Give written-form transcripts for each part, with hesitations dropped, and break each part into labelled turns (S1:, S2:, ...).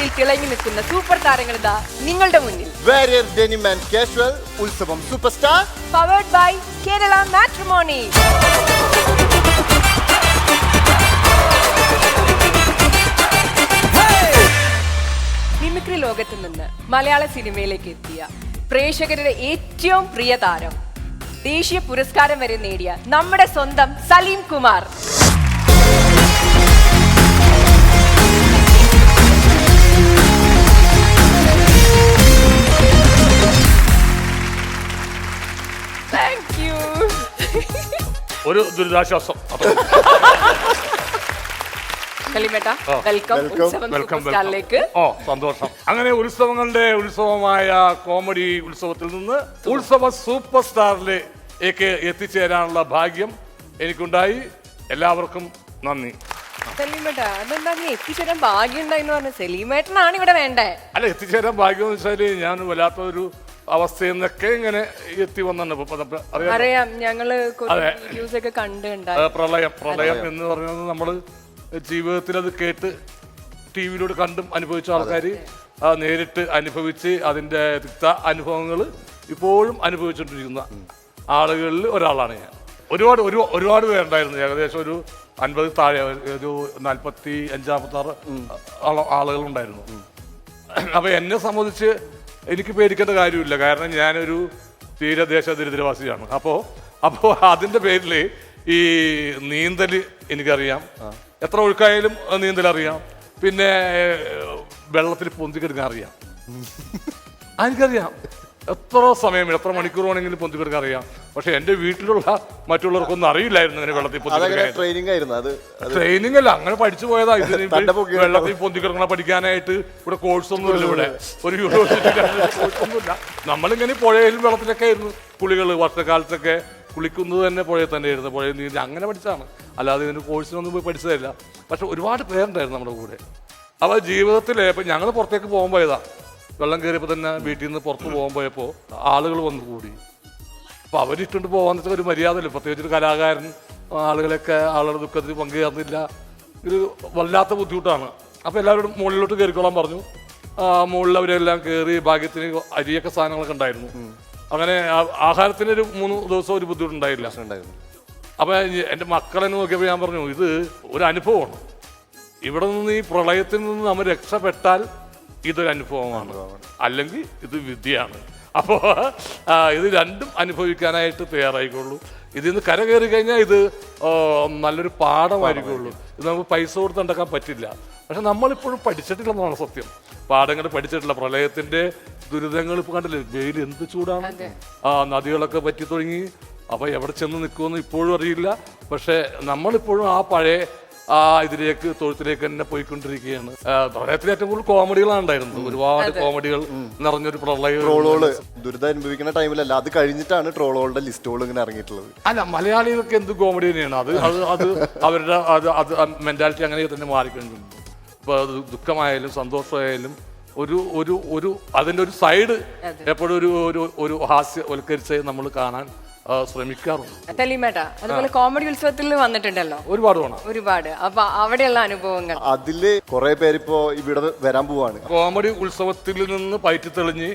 S1: മുന്നിൽ തിളങ്ങി നിൽക്കുന്ന സൂപ്പർ താരങ്ങൾ ഇതാ നിങ്ങളുടെ മുന്നിൽ.
S2: Warrior Denim and Casual Utsavam super star
S1: powered by Kerala Matrimony. Mimicry ലോകത്ത് നിന്ന് മലയാള സിനിമയിലേക്ക് എത്തിയ പ്രേക്ഷകരുടെ ഏറ്റവും പ്രിയ താരം, ദേശീയ പുരസ്കാരം വരെ നേടിയ നമ്മുടെ സ്വന്തം സലീം കുമാർ. Thank you.
S3: ഒരു ദുരിതാശ്വാസം.
S1: സലീമേട്ടാ, വെൽക്കം ഉത്സവം സൂപ്പർ സ്റ്റാറിലേക്ക്.
S3: സന്തോഷം. അങ്ങനെ ഉത്സവങ്ങളുടെ ഉത്സവമായ കോമഡി ഉത്സവത്തിൽ നിന്ന് ഉത്സവ സൂപ്പർ സ്റ്റാറിലേക്ക് എത്തിച്ചേരാനുള്ള ഭാഗ്യം എനിക്കുണ്ടായി. എല്ലാവർക്കും നന്ദി.
S1: സലീമേട്ടാ, അതെന്താ എത്തിച്ചേരാൻ ഭാഗ്യം ഉണ്ടായിന്ന് പറഞ്ഞ? സലീമേട്ടനാണ് ഇവിടെ വേണ്ടേ?
S3: അല്ല, എത്തിച്ചേരാൻ ഭാഗ്യം എന്ന് വെച്ചാല് ഞാൻ വല്ലാത്തൊരു അവസ്ഥയിൽ നിന്നൊക്കെ ഇങ്ങനെ എത്തി വന്നിട്ടുണ്ട്.
S1: അറിയാം, ഞങ്ങള് ന്യൂസ് ഒക്കെ കണ്ടുണ്ടായി.
S3: പ്രളയം എന്ന് പറയുന്നത് നമ്മള് ജീവിതത്തിൽ അത് കേട്ട് ടി വിയിലൂടെ കണ്ടും അനുഭവിച്ച ആൾക്കാർ നേരിട്ട് അനുഭവിച്ച് അതിൻ്റെ തിക്ത അനുഭവങ്ങൾ ഇപ്പോഴും അനുഭവിച്ചുകൊണ്ടിരിക്കുന്ന ആളുകളിൽ ഒരാളാണ് ഞാൻ. ഒരുപാട് പേരുണ്ടായിരുന്നു. ഏകദേശം ഒരു 50 താഴെ, ഒരു 45-56 ആളുകളുണ്ടായിരുന്നു. അപ്പോൾ എന്നെ സംബന്ധിച്ച് എനിക്ക് പേടിക്കേണ്ട കാര്യമില്ല. കാരണം ഞാനൊരു തീരദേശ ദരിദ്രവാസിയാണ്. അപ്പോൾ അതിൻ്റെ പേരിൽ ഈ നീന്തൽ എനിക്കറിയാം. എത്ര ഒഴുക്കായാലും നീന്തൽ അറിയാം. പിന്നെ വെള്ളത്തിൽ പൊന്തിക്കെടുക്കാൻ അറിയാം. എനിക്കറിയാം. എത്ര സമയം, എത്ര മണിക്കൂർ വേണമെങ്കിലും പൊന്തിക്കെടുക്കാൻ അറിയാം. പക്ഷെ എൻ്റെ വീട്ടിലുള്ള മറ്റുള്ളവർക്കൊന്നും അറിയില്ലായിരുന്നു അങ്ങനെ വെള്ളത്തിൽ ട്രെയിനിങ് അല്ല, അങ്ങനെ പഠിച്ചു പോയതാ. ഇതിന് വെള്ളത്തിൽ പൊന്തിക്കിടക്കണം പഠിക്കാനായിട്ട് ഇവിടെ കോഴ്സൊന്നുമില്ല. ഇവിടെ ഒരു യൂണിവേഴ്സിറ്റി കോഴ്സൊന്നുമില്ല. നമ്മളിങ്ങനെ പുഴയിലും വെള്ളത്തിലൊക്കെ ആയിരുന്നു കുളികൾ. വർഷക്കാലത്തൊക്കെ കുളിക്കുന്നത് തന്നെ പുഴയിൽ തന്നെ ആയിരുന്നു. പുഴയിൽ നീന്തി അങ്ങനെ പഠിച്ചതാണ്. അല്ലാതെ ഇതിന് കോഴ്സിനൊന്നും പോയി പഠിച്ചതല്ല. പക്ഷെ ഒരുപാട് പേരുണ്ടായിരുന്നു നമ്മുടെ കൂടെ. അപ്പോൾ ജീവിതത്തിൽ ഇപ്പം ഞങ്ങൾ പുറത്തേക്ക് പോകുമ്പോൾ ഇതാ വെള്ളം കയറിയപ്പോൾ തന്നെ വീട്ടിൽ നിന്ന് പുറത്ത് പോകുമ്പോയപ്പോൾ ആളുകൾ വന്നു കൂടി. അപ്പോൾ അവരിട്ടുകൊണ്ട് പോകാൻ ഒരു മര്യാദയില്ല. പ്രത്യേകിച്ചൊരു കലാകാരൻ ആളുകളുടെ ദുഃഖത്തിൽ പങ്കുചേർന്നില്ല. ഒരു വല്ലാത്ത ബുദ്ധിമുട്ടാണ്. അപ്പോൾ എല്ലാവരോടും മുകളിലോട്ട് കയറിക്കോളാൻ പറഞ്ഞു. മുകളിൽ അവരെല്ലാം കയറി. ഭാഗ്യത്തിന് അരിയൊക്കെ സാധനങ്ങളൊക്കെ ഉണ്ടായിരുന്നു. അങ്ങനെ ആഹാരത്തിന് ഒരു 3 ദിവസം ഒരു ബുദ്ധിമുട്ടുണ്ടായില്ല. അപ്പോൾ എൻ്റെ മക്കളെ നോക്കിയപ്പോൾ ഞാൻ പറഞ്ഞു, ഇത് ഒരു അനുഭവമാണ്. ഇവിടെ നിന്ന് ഈ പ്രളയത്തിൽ നിന്ന് നമ്മൾ രക്ഷപ്പെട്ടാൽ ഇതൊരു അനുഭവമാണ്, അല്ലെങ്കിൽ ഇത് വിദ്യയാണ്. അപ്പോൾ ഇത് രണ്ടും അനുഭവിക്കാനായിട്ട് തയ്യാറായിക്കൊള്ളൂ. ഇതിൽ നിന്ന് കര കയറി കഴിഞ്ഞാൽ ഇത് നല്ലൊരു പാഠമായിരിക്കുള്ളൂ. ഇത് നമുക്ക് പൈസ കൊടുത്ത് ഉണ്ടാക്കാൻ പറ്റില്ല. പക്ഷെ നമ്മളിപ്പോഴും പഠിച്ചിട്ടില്ലെന്നാണ് സത്യം. പാഠങ്ങൾ പഠിച്ചിട്ടില്ല. പ്രളയത്തിന്റെ ദുരിതങ്ങൾ ഇപ്പോൾ കണ്ടില്ലേ, വെയിൽ എന്ത് ചൂടാണ്. നദികളൊക്കെ പറ്റി തുടങ്ങി. അപ്പോൾ എവിടെ ചെന്ന് നിൽക്കുമെന്ന് ഇപ്പോഴും അറിയില്ല. പക്ഷെ നമ്മളിപ്പോഴും ആ പഴയ ഇതിലേക്ക് തൊഴുത്തിലേക്ക് തന്നെ പോയിക്കൊണ്ടിരിക്കുകയാണ്. പ്രളയത്തിൽ ഏറ്റവും കൂടുതൽ കോമഡികളാണ് ഉണ്ടായിരുന്നത്. ഒരുപാട് കോമഡികൾ നിറഞ്ഞൊരു പ്രളയം.
S2: ദുരിതം അനുഭവിക്കുന്ന ടൈമിലല്ല, അത് കഴിഞ്ഞിട്ടാണ് ട്രോളുകളുടെ ലിസ്റ്റുകൾ ഇങ്ങനെ ഇറങ്ങിയിട്ടുള്ളത്.
S3: അല്ല, മലയാളികൾക്ക് എന്ത് കോമഡി തന്നെയാണ്. അത് അവരുടെ അത് മെന്റാലിറ്റി അങ്ങനെ തന്നെ മാറിക്കഴിഞ്ഞിട്ടുണ്ട്. ഇപ്പോൾ ദുഃഖമായാലും സന്തോഷമായാലും ഒരു അതിൻ്റെ ഒരു സൈഡ് എപ്പോഴും ഒരു ഹാസ്യവൽക്കരിച്ച് നമ്മൾ കാണാൻ ശ്രമിക്കാറുണ്ട്.
S1: സലീമേട്ടാ, അതുപോലെ കോമഡി ഉത്സവത്തിൽ വന്നിട്ടുണ്ടല്ലോ ഒരുപാട്. അപ്പൊ അവിടെയുള്ള അനുഭവങ്ങൾ,
S2: അതില് കുറെ പേരിപ്പോ ഇവിടെ വരാൻ പോവാണ്.
S3: കോമഡി ഉത്സവത്തിൽ നിന്ന് പയറ്റി തെളിഞ്ഞ്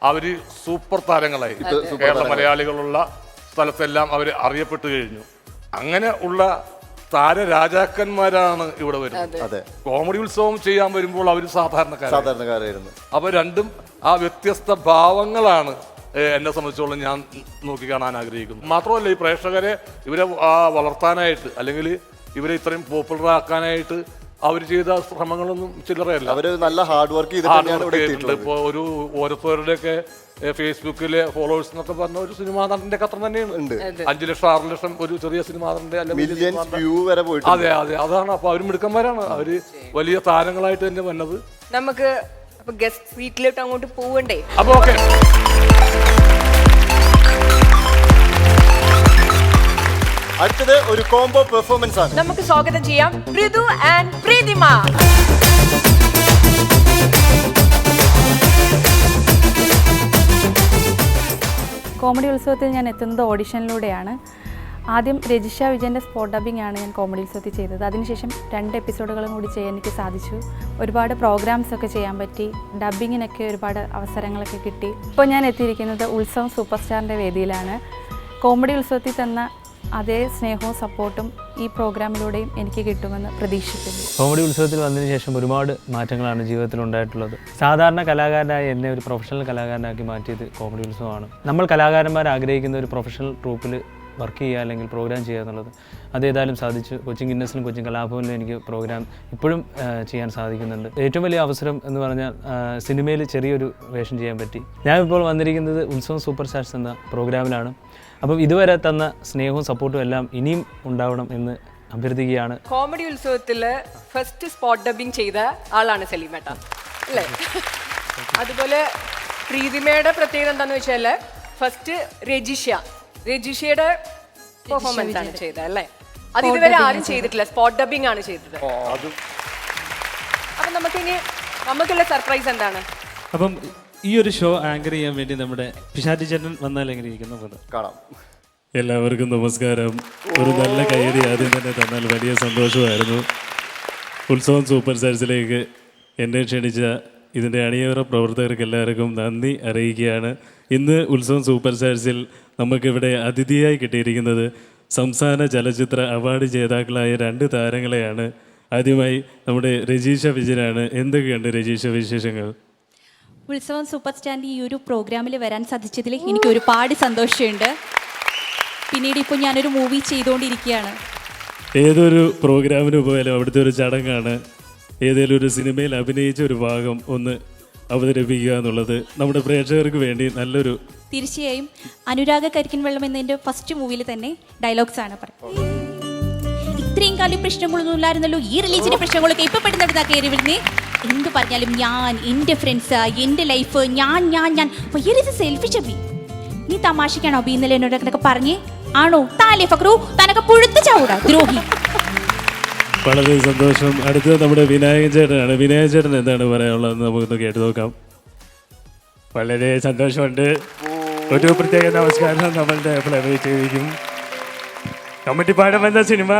S3: അവര് സൂപ്പർ താരങ്ങളായി. കേരള മലയാളികളുള്ള സ്ഥലത്തെല്ലാം അവര് അറിയപ്പെട്ടു കഴിഞ്ഞു. അങ്ങനെ ഉള്ള താരരാജാക്കന്മാരാണ് ഇവിടെ വരുന്നത്. കോമഡി ഉത്സവം ചെയ്യാൻ വരുമ്പോൾ അവർ സാധാരണക്കാരായിരുന്നു. അപ്പൊ രണ്ടും ആ വ്യത്യസ്ത ഭാവങ്ങളാണ് എന്നെ സംബന്ധിച്ചോളം ഞാൻ നോക്കിക്കാണാൻ ആഗ്രഹിക്കുന്നു. മാത്രമല്ല, ഈ പ്രേക്ഷകരെ ഇവരെ വളർത്താനായിട്ട് അല്ലെങ്കിൽ ഇവരെ ഇത്രയും പോപ്പുലർ ആക്കാനായിട്ട് അവർ ചെയ്ത ശ്രമങ്ങളൊന്നും ചില്ലറയല്ല.
S2: അവര് നല്ല ഹാർഡ് വർക്ക് ചെയ്തിട്ടുണ്ട്.
S3: ഇപ്പോൾ ഓരോരുത്തരുടെയൊക്കെ ഫേസ്ബുക്കിലെ ഫോളോവേഴ്സ് എന്നൊക്കെ പറഞ്ഞ ഒരു സിനിമാ നടന്റെ അത്ര തന്നെയാണ്. 5 ലക്ഷം 6 ലക്ഷം ഒരു ചെറിയ സിനിമാ നടന്റെ അതെ. അതാണ്. അപ്പൊ അവര് മിടുക്കന്മാരാണ്. അവര് വലിയ താരങ്ങളായിട്ട് തന്നെ വന്നത്.
S1: നമുക്ക് ഗസ്റ്റ് സീറ്റിലോട്ട് അങ്ങോട്ട് പോവണ്ടേ?
S3: അപ്പൊ ഓക്കെ,
S2: അടുത്തത് ഒരു കോംബോ പെർഫോമൻസ് ആണ്.
S1: നമുക്ക് സ്വാഗതം ചെയ്യാം ഋതു ആൻഡ് പ്രീതിമ.
S4: കോമഡി ഉത്സവത്തിൽ ഞാൻ എത്തുന്നത് ഓഡിഷനിലൂടെയാണ്. ആദ്യം രജിഷ വിജയൻ്റെ സ്പോട്ട് ഡബിംഗ് ആണ് ഞാൻ കോമഡി ഉത്സവത്തിൽ ചെയ്തത്. അതിനുശേഷം 2 എപ്പിസോഡുകളും കൂടി ചെയ്യാൻ എനിക്ക് സാധിച്ചു. ഒരുപാട് പ്രോഗ്രാംസ് ഒക്കെ ചെയ്യാൻ പറ്റി. ഡബിങ്ങിനൊക്കെ ഒരുപാട് അവസരങ്ങളൊക്കെ കിട്ടി. ഇപ്പോൾ ഞാൻ എത്തിയിരിക്കുന്നത് ഉത്സവം സൂപ്പർ സ്റ്റാറിൻ്റെ വേദിയിലാണ്. കോമഡി ഉത്സവത്തിൽ തന്ന അതേ സ്നേഹവും സപ്പോർട്ടും ഈ പ്രോഗ്രാമിലൂടെയും എനിക്ക് കിട്ടുമെന്ന് പ്രതീക്ഷിക്കുന്നു.
S5: കോമഡി ഉത്സവത്തിൽ വന്നതിന് ശേഷം ഒരുപാട് മാറ്റങ്ങളാണ് ജീവിതത്തിൽ ഉണ്ടായിട്ടുള്ളത്. സാധാരണ കലാകാരനായി എന്നെ ഒരു പ്രൊഫഷണൽ കലാകാരനാക്കി മാറ്റിയത് കോമഡി ഉത്സവമാണ്. നമ്മൾ കലാകാരന്മാർ ആഗ്രഹിക്കുന്ന ഒരു പ്രൊഫഷണൽ ട്രൂപ്പിൽ വർക്ക് ചെയ്യുക അല്ലെങ്കിൽ പ്രോഗ്രാം ചെയ്യുക എന്നുള്ളത് അതേതായാലും സാധിച്ചു. കൊച്ചിൻ ഗിന്നസിലും കൊച്ചിൻ കലാഭവനിലും എനിക്ക് പ്രോഗ്രാം ഇപ്പോഴും ചെയ്യാൻ സാധിക്കുന്നുണ്ട്. ഏറ്റവും വലിയ അവസരം എന്ന് പറഞ്ഞാൽ സിനിമയിൽ ചെറിയൊരു വേഷം ചെയ്യാൻ പറ്റി. ഞാനിപ്പോൾ വന്നിരിക്കുന്നത് ഉത്സവം സൂപ്പർ സ്റ്റാർസ് എന്ന പ്രോഗ്രാമിലാണ്. അപ്പം ഇതുവരെ തന്ന സ്നേഹവും സപ്പോർട്ടും എല്ലാം ഇനിയും ഉണ്ടാവണം എന്ന് അഭ്യർത്ഥിക്കുകയാണ്.
S1: കോമഡി ഉത്സവത്തിൽ ഫസ്റ്റ് സ്പോട്ട് ഡബിങ് ചെയ്ത ആളാണ് സലീമേട്ട അല്ലേ? അതുപോലെ പ്രീതിമയുടെ പ്രത്യേകത എന്താണെന്ന് വെച്ചാൽ ഫസ്റ്റ് രജിഷയുടെ പെർഫോമൻസ് ആണ് ചെയ്തത് അല്ലേ? അത് ഇതുവരെ ആരും ചെയ്തിട്ടില്ല, സ്പോട്ട് ഡബിങ് ആണ് ചെയ്തത്. അപ്പം നമുക്കുള്ള സർപ്രൈസ് എന്താണ്?
S6: അപ്പം ഈ ഒരു ഷോ ആങ്കർ ചെയ്യാൻ വേണ്ടി നമ്മുടെ പിഷാചി ചേട്ടൻ വന്നാൽ എങ്ങനെ ഇരിക്കുന്നു
S2: കാണാം.
S6: എല്ലാവർക്കും നമസ്കാരം. ഒരു നല്ല കയ്യടി ആദ്യം തന്നെ തന്നാൽ വലിയ സന്തോഷമായിരുന്നു. ഉത്സവം സൂപ്പർ സ്റ്റാർസിലേക്ക് എന്നെ ക്ഷണിച്ച ഇതിൻ്റെ അണിയറ പ്രവർത്തകർക്ക് എല്ലാവർക്കും നന്ദി അറിയിക്കുകയാണ്. ഇന്ന് ഉത്സവം സൂപ്പർ സ്റ്റാർസിൽ നമുക്കിവിടെ അതിഥിയായി കിട്ടിയിരിക്കുന്നത് സംസ്ഥാന ചലച്ചിത്ര അവാർഡ് ജേതാക്കളായ 2 താരങ്ങളെയാണ്. ആദ്യമായി നമ്മുടെ രജീഷ വിജയനാണ്. എന്തൊക്കെയുണ്ട് രജീഷ വിശേഷങ്ങൾ?
S7: ഉത്സവം സൂപ്പർ സ്റ്റാറിൻ്റെ ഈ ഒരു പ്രോഗ്രാമിൽ വരാൻ സാധിച്ചതിൽ എനിക്ക് ഒരുപാട് സന്തോഷമുണ്ട്. പിന്നീട് ഇപ്പോൾ ഞാനൊരു മൂവി ചെയ്തുകൊണ്ടിരിക്കുകയാണ്.
S6: ഏതൊരു പ്രോഗ്രാമിന് പോയാലും അവിടുത്തെ ഒരു ചടങ്ങാണ് ഏതെങ്കിലും ഒരു സിനിമയിൽ അഭിനയിച്ച ഒരു ഭാഗം ഒന്ന് അവതരിപ്പിക്കുക എന്നുള്ളത് നമ്മുടെ പ്രേക്ഷകർക്ക് വേണ്ടി നല്ലൊരു.
S7: തീർച്ചയായും അനുരാഗ കരിക്കിൻ വെള്ളം എന്നതിൻ്റെ ഫസ്റ്റ് മൂവിയിൽ തന്നെ ഡയലോഗ്സ് ആണ് പറയുന്നത്. ഇത്രയും കാലം പ്രശ്നങ്ങളൊന്നും ഇല്ലായിരുന്നല്ലോ, ഈ റിലീജിയൻ്റെ പ്രശ്നങ്ങളൊക്കെ ഇപ്പം പെട്ടെന്ന് കയറി വരുന്നേ. എന്ത് പറഞ്ഞാലും ഞാൻ, എൻ്റെ ഫ്രണ്ട്സ്, എൻ്റെ ലൈഫ്, ഞാൻ സെൽഫിഷ് അബി. നീ തമാശക്കാണോ അബി ഇന്നലെ എന്നോടൊക്കെ പറഞ്ഞേ? ആണോ? താലേ ഫക്രു തനക്ക് പുഴുത്ത് ചാവൂടാ ദ്രോഹി.
S6: വളരെ സന്തോഷം. അടുത്തത് നമ്മുടെ വിനായകൻ ചേട്ടനാണ്. വിനായകൻ ചേട്ടൻ എന്താണ് പറയാനുള്ളതെന്ന് നമുക്കൊന്ന് കേട്ട് നോക്കാം. വളരെ സന്തോഷമുണ്ട്. ഒരു പ്രത്യേക നമസ്കാരം നമ്മളുടെ പ്രവേശിക്കും. കമ്മിറ്റിപ്പാടം എന്ന സിനിമ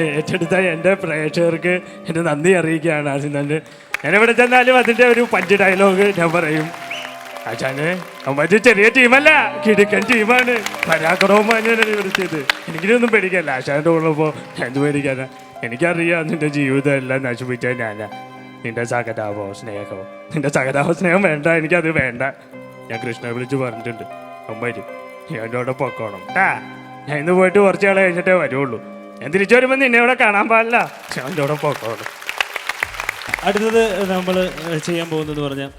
S6: ഏറ്റെടുത്ത എൻ്റെ പ്രേക്ഷകർക്ക് എൻ്റെ നന്ദി അറിയിക്കുകയാണ്. ആദ്യം തന്നെ ഞാനെവിടെ ചെന്നാലും അതിൻ്റെ ഒരു പഞ്ച് ഡയലോഗ് ഞാൻ പറയും. ആശാനെ മറ്റു ചെറിയ ടീമല്ല, കിടുക്കൻ ടീമാണ്. പരാക്രമമാണ് വിളിച്ചത്. എനിക്കിനൊന്നും പേടിക്കല്ല. ആശാൻ്റെ ഉള്ളപ്പോൾ എന്ത് പേടിക്കാനാ? എനിക്കറിയാം നിൻ്റെ ജീവിതം എല്ലാം നശിപ്പിച്ച ഞാനാ. നിൻ്റെ സഹതാപോ സ്നേഹമോ, നിൻ്റെ സഹതാപ സ്നേഹം വേണ്ട, എനിക്കത് വേണ്ട. ഞാൻ കൃഷ്ണനെ വിളിച്ച് പറഞ്ഞിട്ടുണ്ട്. അമ്മര് എൻ്റെ അവിടെ പൊക്കോണം ട്ടാ. ഞാൻ ഇന്ന് പോയിട്ട് കുറച്ച് നാൾ കഴിഞ്ഞിട്ടേ വരുള്ളൂ. ഞാൻ തിരിച്ചു വരുമ്പോൾ നിന്നെ ഇവിടെ കാണാൻ പാടില്ല. ഞാൻ എൻ്റെ അവിടെ പൊക്കോണം. അടുത്തത് നമ്മൾ ചെയ്യാൻ പോകുന്നത് പറഞ്ഞാൽ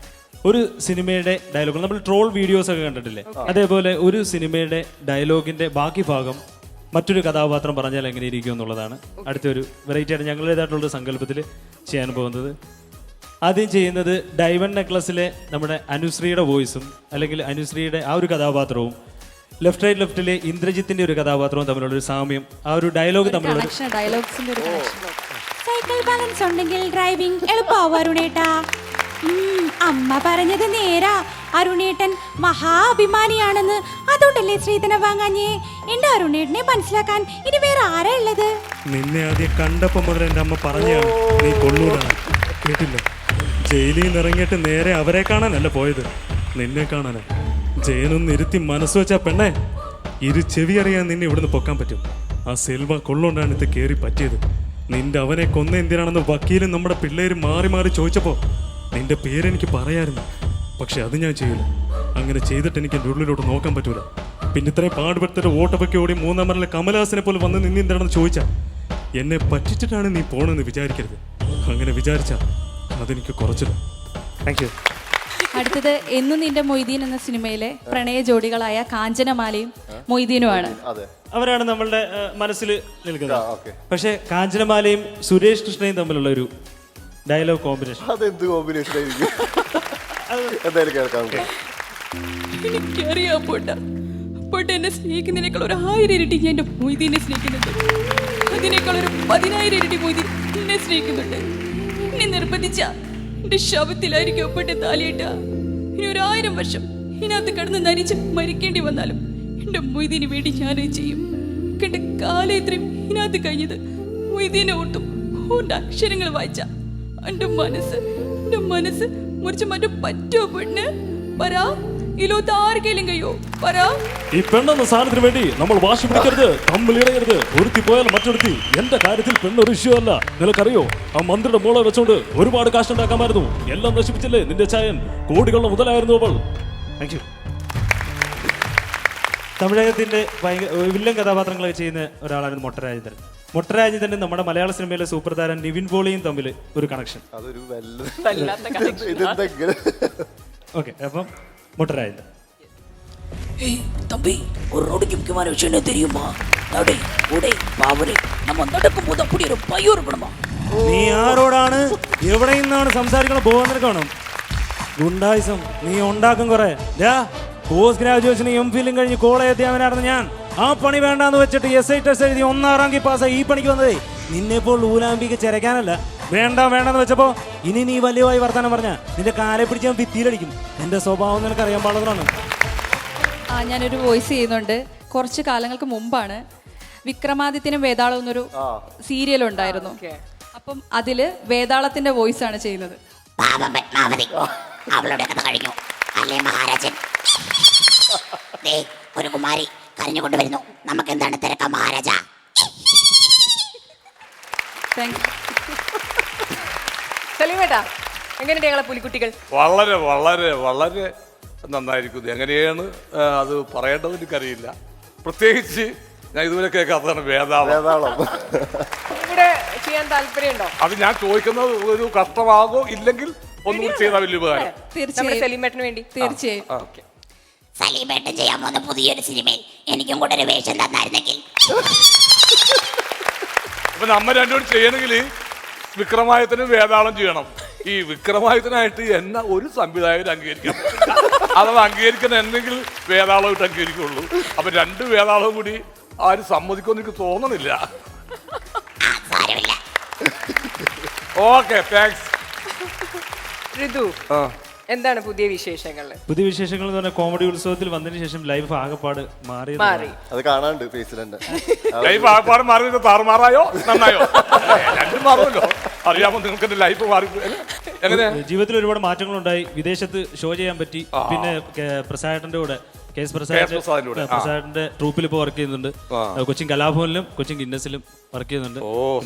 S6: ഒരു സിനിമയുടെ ഡയലോഗ്. നമ്മൾ ട്രോൾ വീഡിയോസ് ഒക്കെ കണ്ടിട്ടില്ലേ? അതേപോലെ ഒരു സിനിമയുടെ ഡയലോഗിൻ്റെ ബാക്കി ഭാഗം മറ്റൊരു കഥാപാത്രം പറഞ്ഞാൽ എങ്ങനെ ഇരിക്കും എന്നുള്ളതാണ് അടുത്തൊരു വെറൈറ്റി ആയിട്ട് ഞങ്ങളുടേതായിട്ടുള്ളൊരു സങ്കല്പത്തിൽ ചെയ്യാൻ പോകുന്നത്. ആദ്യം ചെയ്യുന്നത് ഡയമണ്ട് നെക്ലസിലെ നമ്മുടെ അനുശ്രീയുടെ വോയിസും അല്ലെങ്കിൽ അനുശ്രീയുടെ ആ ഒരു കഥാപാത്രവും ലെഫ്റ്റിലെ ഇന്ദ്രജിത്തിന്റെ ഒരു കഥാപാത്രവും തമ്മിലുള്ളൊരു സാമ്യം, ആ ഒരു ഡയലോഗ് തമ്മിലുള്ള
S7: സൈക്കിൾ ബാലൻസ് ഉണ്ടെങ്കിൽ ഡ്രൈവിംഗ് എളുപ്പമാവും അരുണേട്ടാ. അമ്മ പറഞ്ഞത് നേരാ. അരുണേട്ടൻ മഹാഭിമാനിയാണെന്ന്. അതുകൊണ്ടല്ലേ ശ്രീധന വാങ്ങാഞ്ഞേ. എന്റെ അരുണേട്ടനെ മനസ്സിലാക്കാൻ ഇനി വേറെ ആരാ ഉള്ളത്?
S6: നിന്നെ ആദ്യം കണ്ടപ്പോൾ മുതൽ എൻ്റെ അമ്മ പറഞ്ഞാണ് നീ കൊള്ളൂടാണ്. കേട്ടില്ല? ജയിലിൽ നിന്ന് ഇറങ്ങിയിട്ട് നേരെ അവരെ കാണാനല്ല പോയത്, നിന്നെ കാണാനാ. ജയനൊന്ന് ഇരുത്തി മനസ്സ് വെച്ചാ പെണ്ണേ, ചെവി അറിയാൻ നിന്നെ ഇവിടുന്ന് പൊക്കാൻ പറ്റും. ആ സെൽവ കൊള്ളുകൊണ്ടാണ് ഇത് കയറി പറ്റിയത്. നിന്റെ അവനെ കൊന്ന എന്തിനാണെന്ന് വക്കീലും നമ്മുടെ പിള്ളേരും മാറി മാറി ചോദിച്ചപ്പോൾ നിന്റെ പേരെനിക്ക് പറയായിരുന്നു. പക്ഷെ അത് ഞാൻ ചെയ്യില്ല. അങ്ങനെ ചെയ്തിട്ട് എനിക്ക് എൻ്റെ ഉള്ളിലോട്ട് നോക്കാൻ പറ്റൂല. പിന്നെ ഇത്രയും പാടുപെടുത്തിട്ട് ഓട്ടപ്പൊക്കെ ഓടി 3-ാം നമ്പറിലെ കമലഹാസനെ പോലെ വന്ന് നിന്നെന്താണെന്ന് ചോദിച്ചാൽ എന്നെ പറ്റിച്ചിട്ടാണ് നീ പോണെന്ന് വിചാരിക്കരുത്. അങ്ങനെ വിചാരിച്ചാൽ അതെനിക്ക് കുറച്ചില്ല. Thank you.
S7: അടുത്തത് എന്നും നിന്റെ മൊയ്തീൻ എന്ന സിനിമയിലെ പ്രണയ ജോഡികളായ കാഞ്ചനമാലയും മൊയ്തീനുമാണ്.
S6: അവരാണ് നമ്മളുടെ മനസ്സിൽ നിൽക്കുന്നത്. പക്ഷേ കാഞ്ചനമാലയും സുരേഷ് കൃഷ്ണയും തമ്മിലുള്ള ഒരു ഡയലോഗ് കോമ്പിനേഷൻ,
S2: അതെന്ത് കോമ്പിനേഷൻ ആയിരിക്കും? എന്തായാലും കേൾക്കാം.
S8: എനിക്കറിയാം പോട്ട എന്നെ സ്നേഹിക്കുന്നതിനേക്കാൾ 1000 ഇരട്ടി ഞാൻ എൻ്റെ മൊയ്തീനെ സ്നേഹിക്കുന്നുണ്ട്. അതിനേക്കാൾ 10,000 ഇരട്ടി മൊയ്തീൻ എന്നെ സ്നേഹിക്കുന്നുണ്ട്. എന്നെ നിർബന്ധിച്ച എന്റെ ശവത്തിലായിരിക്കും ഒപ്പിട്ട് താലിയിട്ട. ഇനി 1000 വർഷം ഇതിനകത്ത് കിടന്ന് നരിച്ച് മരിക്കേണ്ടി വന്നാലും എന്റെ മൊയ്തീന് വേണ്ടി ഞാനത് ചെയ്യും. കണ്ട കാലം ഇത്രയും ഇതിനകത്ത് കഴിഞ്ഞത് മൊയ്തീനെ ഓട്ടും ഓന്റെ അക്ഷരങ്ങൾ വായിച്ച എന്റെ മനസ്സ് മുറിച്ച് മാറ്റാൻ പറ്റുമോ പെണ്ണ്? പറ, ഇലോത്ത് ആർക്കെങ്കിലും കഴിയോ? പറ.
S6: ഈ പെണ്ണെന്ന സാധനത്തിന് വേണ്ടി നമ്മൾ വാശി പിടിക്കരുത്, തമ്മിലിടയരുത്. ഒരുത്തി പോയാൽ മറ്റൊരുത്തി. എന്റെ കാര്യത്തിൽ പെണ്ണൊരു ഇഷ്യൂ അല്ല. നിനക്കറിയോ, ആ മന്ത്രിയുടെ മോളെ വെച്ചോണ്ട് ഒരുപാട് കാശ് ഉണ്ടാക്കാമായിരുന്നു. എല്ലാം നശിപ്പിച്ചില്ലേ നിന്റെ ചായൻ? കോടികളുടെ മുതലായിരുന്നു അവൾ.
S9: Thank you. തമിഴകത്തിന്റെ വില്ലൻ കഥാപാത്രങ്ങളൊക്കെ ചെയ്യുന്ന ഒരാളാണ് മൊട്ടരാജേന്ദ്രൻ. മൊട്ടരാജേന്ദ്രൻ നമ്മുടെ മലയാള സിനിമയിലെ സൂപ്പർ താരം നിവിൻ പോളിയും തമ്മിൽ ഒരു കണക്ഷൻ.
S2: അതൊരു
S1: വല്ലാത്ത connection.
S9: ഓക്കെ, അപ്പം മൊട്ടരാജേന്ദ്രൻ.
S10: ஏய் தம்பி, ஒரு ரோடுக்கு முக்கியமான விஷயம் என்ன தெரியுமா? நடை உடை பாவரை நம்ம நடக்கும் போது அப்படி ஒரு பயம் இருக்கணுமா?
S9: നീ ആരോടാണ് എവിടെ നിന്നാണ് സംസാരിക്കണം? പോകാൻ നിൽക്കണം. ഗുണ്ടായിസം നീ ഉണ്ടാക്കും കുറെ. പോസ്റ്റ് ഗ്രാജുവേഷനും എംഫിലും കഴിഞ്ഞ് കോളേജ് എത്തിയവനായിരുന്നു ഞാൻ. ആ പണി വേണ്ടാന്ന് വെച്ചിട്ട് SI ടെസ്റ്റ് എഴുതി 1ാം റാങ്കിൽ പാസ്സായി ഈ പണിക്ക് വന്നതേ. നിന്നെപ്പോൾ ഊലാമ്പിക്ക് ചിരക്കാനല്ല. വേണ്ടെന്ന് വെച്ചപ്പോ ഇനി നീ വലിയവായി വർത്താനം പറഞ്ഞ നിന്റെ കാലെ പിടിച്ച് ഞാൻ ഭിത്തിയിലടിക്കും. എന്റെ സ്വഭാവം നിനക്ക് അറിയാൻ പാടുന്നതാണ്.
S11: ഞാനൊരു വോയിസ് ചെയ്യുന്നുണ്ട്. കുറച്ച് കാലങ്ങൾക്ക് മുമ്പാണ് വിക്രമാദിത്യനും വേതാളം എന്നൊരു സീരിയൽ ഉണ്ടായിരുന്നു. അപ്പം അതില് വേതാളത്തിന്റെ വോയിസ് ആണ് ചെയ്യുന്നത്.
S10: പാപം പത്മാവതി അവളുടെ കഥ കഴിഞ്ഞു അല്ലേ മഹാരാജൻ? ഒരു കുമാരി കരഞ്ഞുകൊണ്ട് വരുന്നു. നമുക്ക് എന്താണ് തിരക്കാം മഹാരാജ?
S11: Thank you.
S1: സലീമേട്ടാ, എങ്ങനെയുണ്ട് ഞങ്ങളെ പുലിക്കുട്ടികൾ?
S3: വളരെ വളരെ വളരെ നന്നായിരിക്കുന്നു. എങ്ങനെയാണ് അത് പറയേണ്ടത് എനിക്കറിയില്ല. പ്രത്യേകിച്ച് ഞാൻ ഇതുവരെ കേൾക്കാത്തതാണ് വേതാളം.
S1: ഇവിടെ ചെയ്യാൻ താല്പര്യമുണ്ടോ?
S3: അത് ഞാൻ ചോദിക്കുന്നത് ഒരു കഷ്ടമാകോ ഇല്ലെങ്കിൽ ഒന്നുകൂടി ചെയ്താൽ വലിയ ഉപകാരം.
S1: നമ്മുടെ സലീമേട്ടന് വേണ്ടി
S11: തീർച്ചയായും.
S10: സലീമേട്ടൻ ചെയ്യാൻ പോകുന്ന പുതിയൊരു സിനിമയിൽ എനിക്കും കൂടെ ഒരു വേഷം തന്നായിരുന്നെങ്കിൽ.
S3: അപ്പൊ നമ്മ രണ്ടുകൂടി ചെയ്യണമെങ്കിൽ വിക്രമാദിത്യനും വേതാളം ചെയ്യണം. ഈ വിക്രമാദിത്യനായിട്ട് എന്നെ ഒരു സംവിധായകൻ അംഗീകരിക്കണം. അഥവാ അംഗീകരിക്കണം എന്നെങ്കിൽ വേതാളമായിട്ട് അംഗീകരിക്കുള്ളൂ. അപ്പൊ 2 വേതാളവും കൂടി ആരും സമ്മതിക്കുമെന്ന് എനിക്ക് തോന്നുന്നില്ല. Okay, thanks.
S1: ഋതു, എന്താണ് പുതിയ വിശേഷങ്ങൾ?
S9: പുതിയ വിശേഷങ്ങൾ എന്ന് പറഞ്ഞാൽ കോമഡി ഉത്സവത്തിൽ വന്നതിന് ശേഷം ലൈഫ് ആകെപ്പാട് മാറി.
S2: അത് കാണാണ്ട് ഫേസിലുണ്ട്.
S3: ലൈഫ് ആകെപ്പാട് മാറി താറുമാറായോ നന്നായോ? 2 മാറുമല്ലോ. അറിയാമോ നിങ്ങൾക്ക് എന്റെ ലൈഫ് മാറി? എങ്ങനെയാ?
S9: ജീവിതത്തിൽ ഒരുപാട് മാറ്റങ്ങളുണ്ടായി. വിദേശത്ത് ഷോ ചെയ്യാൻ പറ്റി. പിന്നെ പ്രസാദന്റെ കൂടെ പ്രസാദന്റെ ട്രൂപ്പിൽ ഇപ്പോൾ വർക്ക് ചെയ്യുന്നുണ്ട്. കൊച്ചിൻ കലാഭവനിലും കൊച്ചിൻ ഗിന്നസിലും വർക്ക് ചെയ്യുന്നുണ്ട്.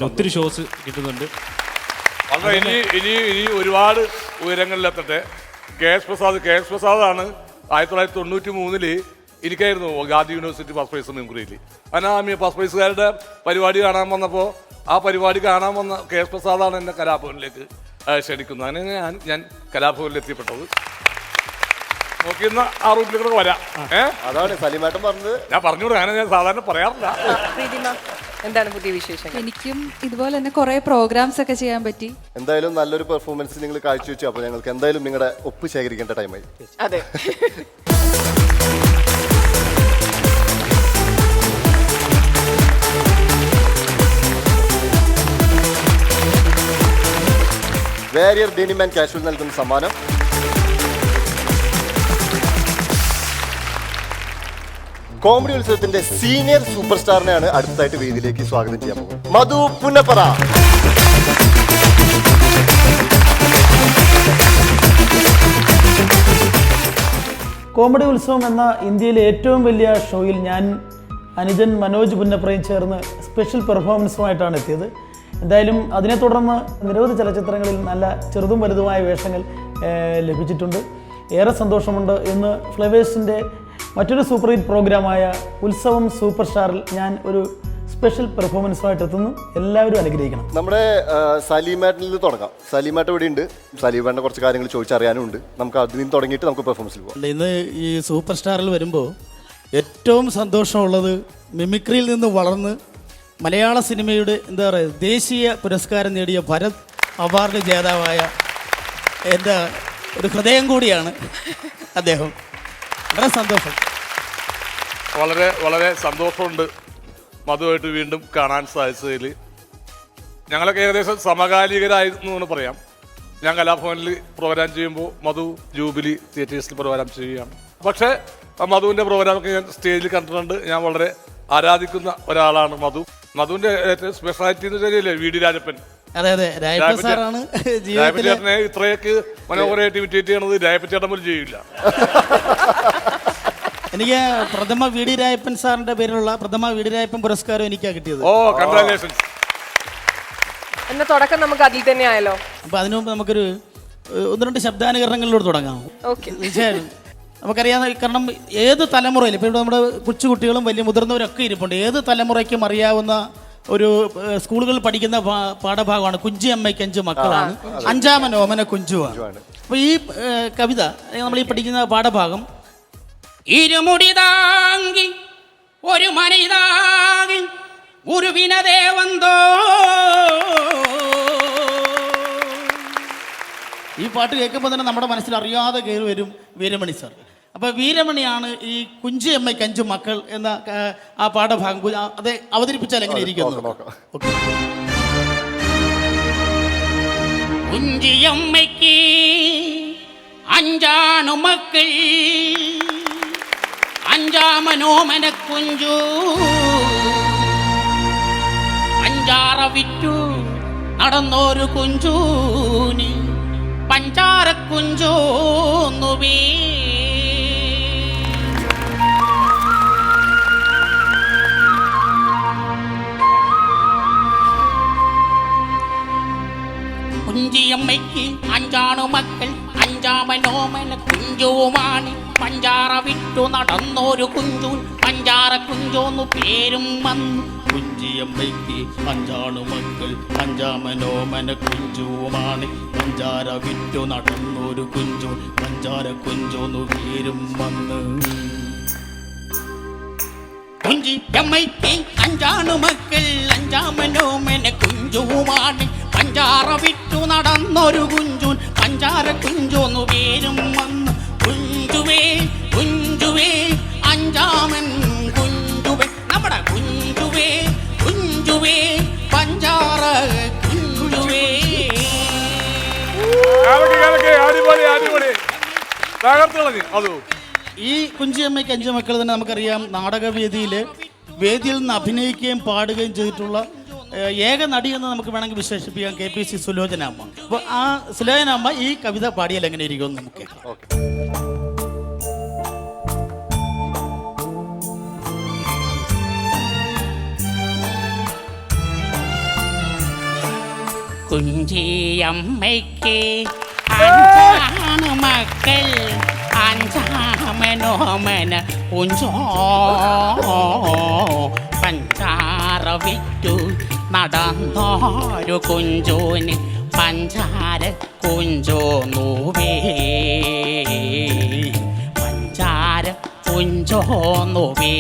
S9: ഒത്തിരി ഷോസ് കിട്ടുന്നുണ്ട്.
S3: ഇനി ഒരുപാട് ഉയരങ്ങളിലെത്തട്ടെ. KS പ്രസാദാണ് 1993 എനിക്കായിരുന്നു ഗാന്ധി യൂണിവേഴ്സിറ്റി ഫസ്റ്റ് പ്രൈസ് മിമിക്രിയിൽ. അനാമിയ ഫസ്റ്റ് പ്രൈസുകാരുടെ പരിപാടി കാണാൻ വന്നപ്പോൾ ആ പരിപാടി കാണാൻ വന്ന KS പ്രസാദാണ് എന്നെ കലാഭവനിലേക്ക് ക്ഷണിക്കുന്നത്. അങ്ങനെ ഞാൻ കലാഭവനിൽ എത്തിപ്പെട്ടത്. നോക്കിയിരുന്ന ആ റൂട്ടിലേക്ക് വരാം.
S2: അതാണ് സലീമേട്ടൻ പറഞ്ഞത്.
S3: ഞാൻ പറഞ്ഞുകൂടെ, അങ്ങനെ ഞാൻ സാധാരണ പറയാറില്ല.
S1: എന്താണ് പുതിയ വിശേഷങ്ങൾ?
S11: എനിക്കും ഇതുപോലെ തന്നെ കുറെ പ്രോഗ്രാംസ് ഒക്കെ ചെയ്യാൻ പറ്റി.
S2: എന്തായാലും നല്ലൊരു പെർഫോമൻസ് നിങ്ങൾ കാഴ്ചവെച്ചു. അപ്പോൾ ഞങ്ങൾക്ക് എന്തായാലും നിങ്ങളുടെ ഒപ്പ് ശേഖരിക്കേണ്ട ടൈമായി.
S1: അതെ.
S2: വേരിയർ ഡെനിം ആൻഡ് കാഷ്വൽ നൽകുന്ന സമ്മാനം കോമഡി ഉത്സവത്തിന്റെ സീനിയർ സൂപ്പർ സ്റ്റാറിനെയാണ് അടുത്തായിട്ട് വേദിയിലേക്ക് സ്വാഗതം ചെയ്യാൻ പോകുന്നത്. മധു പുന്നപ്പറ.
S12: കോമഡി ഉത്സവം എന്ന ഇന്ത്യയിലെ ഏറ്റവും വലിയ ഷോയിൽ ഞാൻ അനുജൻ മനോജ് പുന്നപ്രയും ചേർന്ന് സ്പെഷ്യൽ പെർഫോമൻസുമായിട്ടാണ് എത്തിയത്. എന്തായാലും അതിനെ തുടർന്ന് നിരവധി ചലച്ചിത്രങ്ങളിൽ നല്ല ചെറുതും വലുതുമായ വേഷങ്ങൾ ലഭിച്ചിട്ടുണ്ട്. ഏറെ സന്തോഷമുണ്ട്. ഇന്ന് ഫ്ലവേഴ്സിൻ്റെ മറ്റൊരു സൂപ്പർ ഹിറ്റ് പ്രോഗ്രാമായ ഉത്സവം സൂപ്പർ സ്റ്റാറിൽ ഞാൻ ഒരു സ്പെഷ്യൽ പെർഫോമൻസുമായിട്ട് എത്തുന്നു. എല്ലാവരും അനുഗ്രഹിക്കണം.
S2: നമ്മുടെ സലീമേട്ടനിൽ നിന്ന് തുടങ്ങാം. സലീമേട്ടൻ ഇവിടെ ഉണ്ട്. സലീമേട്ടൻ്റെ കുറച്ച് കാര്യങ്ങൾ ചോദിച്ചറിയാനും ഉണ്ട്. നമുക്ക് അതിൽ നിന്ന് തുടങ്ങിയിട്ട് നമുക്ക് പെർഫോമൻസിൽ പോകാം.
S13: ഇന്ന് ഈ സൂപ്പർ സ്റ്റാറിൽ വരുമ്പോൾ ഏറ്റവും സന്തോഷമുള്ളത് മിമിക്രിയിൽ നിന്ന് വളർന്ന് മലയാള സിനിമയുടെ എന്താ പറയുക ദേശീയ പുരസ്കാരം നേടിയ ഭരത് അവാർഡ് ജേതാവായ എൻ്റെ ഒരു ഹൃദയം കൂടിയാണ് അദ്ദേഹം. വളരെ സന്തോഷം.
S3: വളരെ വളരെ സന്തോഷമുണ്ട് മധുവായിട്ട് വീണ്ടും കാണാൻ സാധിച്ചതിൽ. ഞങ്ങളൊക്കെ ഏകദേശം സമകാലികരായിരുന്നു എന്ന് പറയാം. ഞാൻ കലാഭവനിൽ പ്രോഗ്രാം ചെയ്യുമ്പോൾ മധു ജൂബിലി തിയേറ്റേഴ്സിൽ പ്രോഗ്രാം ചെയ്യുകയാണ്. പക്ഷേ മധുവിൻ്റെ പ്രോഗ്രാമൊക്കെ ഞാൻ സ്റ്റേജിൽ കണ്ടിട്ടുണ്ട്. ഞാൻ വളരെ ആരാധിക്കുന്ന ഒരാളാണ് മധു. മധുവിന്റെ ഏറ്റവും സ്പെഷ്യാലിറ്റി എന്ന് വെച്ചാൽ വി ഡി രാജപ്പൻ.
S13: അതെ അതെ, രാജപ്പൻ സാറാണ്
S3: രാജപ്പൻ ചേട്ടനെ ഇത്രയൊക്കെ മനോഹരമായിട്ട് ഇമിറ്റേറ്റ് ചെയ്യണത് രാജപ്പൻ ചേട്ടൻ പോലും ചെയ്യില്ല.
S13: എനിക്ക് പ്രഥമ വി ഡി രാജപ്പൻ സാറിന്റെ പേരിലുള്ള പ്രഥമ വി ഡി രാജപ്പൻ പുരസ്കാരം എനിക്കാണ് കിട്ടിയത്.
S3: ഓ കൺഗ്രാജുലേഷൻസ്.
S1: എന്ന തുടക്കം നമുക്ക് അതിൽ തന്നെ ആയല്ലോ.
S13: അപ്പൊ അതിനു മുമ്പ് നമുക്കൊരു 1-2 ശബ്ദാനുകരണങ്ങളിലൂടെ തുടങ്ങാം. തീർച്ചയായും നമുക്കറിയാം, കാരണം ഏത് തലമുറയിൽ ഇപ്പോൾ നമ്മുടെ കൊച്ചുകുട്ടികളും വലിയ മുതിർന്നവരൊക്കെ ഇരിപ്പുണ്ട്. ഏത് തലമുറയ്ക്കും അറിയാവുന്ന ഒരു സ്കൂളുകളിൽ പഠിക്കുന്ന പാഠഭാഗമാണ് കുഞ്ചി അമ്മയ്ക്ക് 5 മക്കളാണ്, 5ാമൻ ഓമന കുഞ്ചുവാണ്. അപ്പോൾ ഈ കവിത നമ്മൾ ഈ പഠിക്കുന്ന പാഠഭാഗം,
S10: ഇരുമുടി താങ്കി ഒരു മനയിതാകി ഗുരുവിനദേവന്തോ.
S13: ഈ പാട്ട് കേൾക്കുമ്പോൾ തന്നെ നമ്മുടെ മനസ്സിൽ അറിയാതെ കയറി വരും വീരമണി സാർ. അപ്പോൾ വീരമണിയാണ് ഈ കുഞ്ചി അമ്മയ്ക്ക് 5 മക്കൾ എന്ന ആ പാഠഭാഗം അത് അവതരിപ്പിച്ചാൽ എങ്ങനെ ഇരിക്കുന്നു?
S10: കുഞ്ചിയമ്മയ്ക്ക് 5 മക്കൾ, 5ാമനോമന കുഞ്ചു. 5 വിറ്റു നടന്നൊരു കുഞ്ചൂനി, പഞ്ചാര കുഞ്ചോന്നുവേ. കുഞ്ചിയമ്മയ്ക്ക് 5 മക്കൾ, 5ാമനോമന കുഞ്ചുവുമാണ്. പഞ്ചാര വിറ്റു നടന്നൊരു കുഞ്ചൂൻ, പഞ്ചാര കുഞ്ചോന്നു പേരും വന്നു. കുഞ്ചിയമ്മയ്ക്ക് 5 മക്കൾ, 5ാമനോമന കുഞ്ചുവുമാണ്. പഞ്ചാര വിറ്റു നടന്നൊരു കുഞ്ചൂൻ, പഞ്ചാര കുഞ്ചോന്നു പേരും വന്ന്. കുഞ്ചിയമ്മയ്ക്ക് 5 മക്കൾ, 5ാമനോമന കുഞ്ചുവുമാണ്. പഞ്ചാര വിറ്റു നടന്നൊരു കുഞ്ചൂൻ, പഞ്ചാര കുഞ്ചോന്നു പേരും വന്നു. കുഞ്ചുവേ കുഞ്ചുവേ 5ാമൻ കുഞ്ചുവേ, നമ്മുടെ കുഞ്ചുവേ കുഞ്ചുവേ പഞ്ചാര കുഞ്ചുവേ.
S13: ഈ കുഞ്ചിയമ്മയ്ക്ക് 5 മക്കൾ തന്നെ നമുക്കറിയാം, നാടകവേദിയിൽ വേദിയിൽ നിന്ന് അഭിനയിക്കുകയും പാടുകയും ചെയ്തിട്ടുള്ള ഏക നടി എന്ന് നമുക്ക് വേണമെങ്കിൽ വിശേഷിപ്പിക്കാം KPC സുലോചനാമ്മ. അപ്പോൾ ആ സുലോചനാമ്മ ഈ കവിത പാടിയാൽ എങ്ങനെ ഇരിക്കുമെന്ന് നമുക്ക് കേൾക്കാം.
S10: കുഞ്ചിയമ്മയ്ക്ക് 5 മക്കൾ, 5ാമനോമന കുഞ്ചോ. പഞ്ചാര വിറ്റു നടന്നൊരു കുഞ്ചോന്, പഞ്ചാര കുഞ്ചോന്നുവേ. പഞ്ചാര കുഞ്ചോന്നുവേ.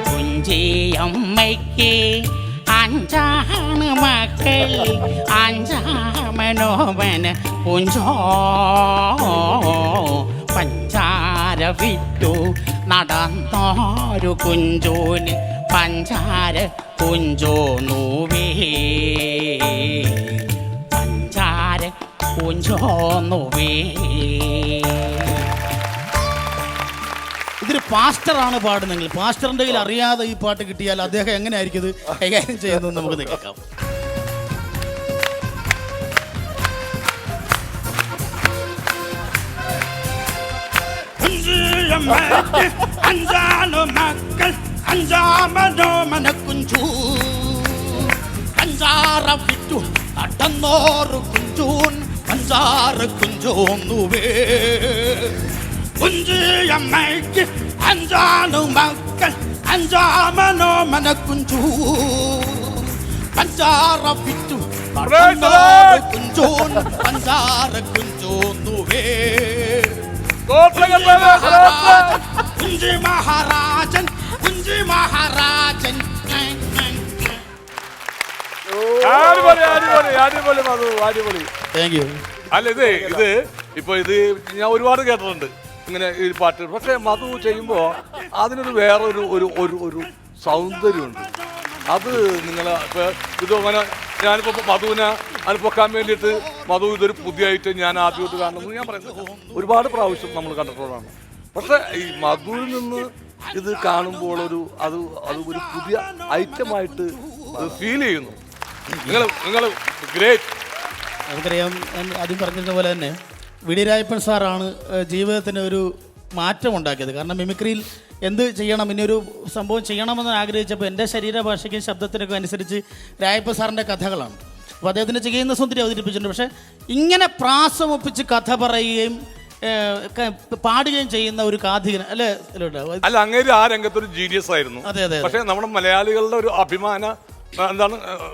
S10: കുഞ്ചിയമ്മയ്ക്ക് 5 മക്കൾ, 5ാമനോമന കുഞ്ചോ. പഞ്ചാര വിറ്റു നടന്നൊരു കുഞ്ചോന്, പഞ്ചാര കുഞ്ചോന്നുവേ. പഞ്ചാര കുഞ്ചോന്നുവേ.
S13: ഇതൊരു പാസ്റ്ററാണ് പാടുന്നെങ്കിൽ, പാസ്റ്ററിൻ്റെ കയ്യിൽ അറിയാതെ ഈ പാട്ട് കിട്ടിയാൽ അദ്ദേഹം എങ്ങനെയായിരിക്കും ഇത് കൈകാര്യം ചെയ്യുന്നത് നമുക്ക് കേൾക്കാം.
S10: കുഞ്ചിയമ്മയ്ക്ക് 5 മക്കൾ, 5ാമനോമന കുഞ്ചു. പഞ്ചാര വിറ്റു നടന്നോരു കുഞ്ചൂൻ, പഞ്ചാര കുഞ്ചോന്നുവേ. കുഞ്ചിയമ്മയ്ക്ക് 5 മക്കൾ, 5ാമനോമന കുഞ്ചു. പഞ്ചാര വിറ്റു നടന്നോരു കുഞ്ചൂൻ, പഞ്ചാര കുഞ്ചോന്നുവേ. കുഞ്ചി മഹാരാജൻ, കുഞ്ചി മഹാരാജൻ.
S3: അല്ല ഇത് ഇപ്പൊ ഇത് ഞാൻ ഒരുപാട് കേട്ടിട്ടുണ്ട് ഇങ്ങനെ ഈ പാട്ട്. പക്ഷെ മധു ചെയ്യുമ്പോ അതിനൊരു വേറൊരു ഒരു സൗന്ദര്യമുണ്ട്. അത് നിങ്ങളെ ഇപ്പൊ ഇത് അങ്ങനെ ഞാനിപ്പോ മധുവിനെ അനുഭവിക്കാൻ വേണ്ടിയിട്ട് മധു ഇതൊരു പുതിയായിട്ട് ഞാൻ ആദ്യമായിട്ട് കാണുന്നത് ഞാൻ പറയുന്നത് ഒരുപാട് പ്രാവശ്യം നമ്മൾ കണ്ടിട്ടുള്ളതാണ്. പക്ഷെ ഈ മധുവിൽ നിന്ന് ഇത് കാണുമ്പോൾ അത് ഒരു പുതിയ ഐറ്റമായിട്ട് ഫീൽ ചെയ്യുന്നു. നിങ്ങൾ ഗ്രേറ്റ്.
S13: നമുക്കറിയാം, ഞാൻ ആദ്യം പറഞ്ഞിരുന്ന പോലെ തന്നെ വിടിരായപ്പൻ സാറാണ് ജീവിതത്തിന് ഒരു മാറ്റം ഉണ്ടാക്കിയത്. കാരണം മിമിക്രിയിൽ എന്ത് ചെയ്യണം, ഇനിയൊരു സംഭവം ചെയ്യണമെന്ന് ആഗ്രഹിച്ചപ്പോൾ എൻ്റെ ശരീരഭാഷയ്ക്കും ശബ്ദത്തിനൊക്കെ അനുസരിച്ച് രായപ്പൻ സാറിൻ്റെ കഥകളാണ്. അപ്പോൾ അദ്ദേഹത്തിൻ്റെ ചെയ്യുന്ന സുന്ദരി അവതരിപ്പിച്ചിട്ടുണ്ട്. പക്ഷേ ഇങ്ങനെ പ്രാസമൊപ്പിച്ച് കഥ പറയുകയും പാടുകയും ചെയ്യുന്ന ഒരു കാഥികൻ അല്ലേ?
S3: അല്ല, അങ്ങേര് ആ രംഗത്തൊരു ജീനിയസ് ആയിരുന്നു.
S13: അതെ അതെ.
S3: പക്ഷേ നമ്മുടെ മലയാളികളുടെ ഒരു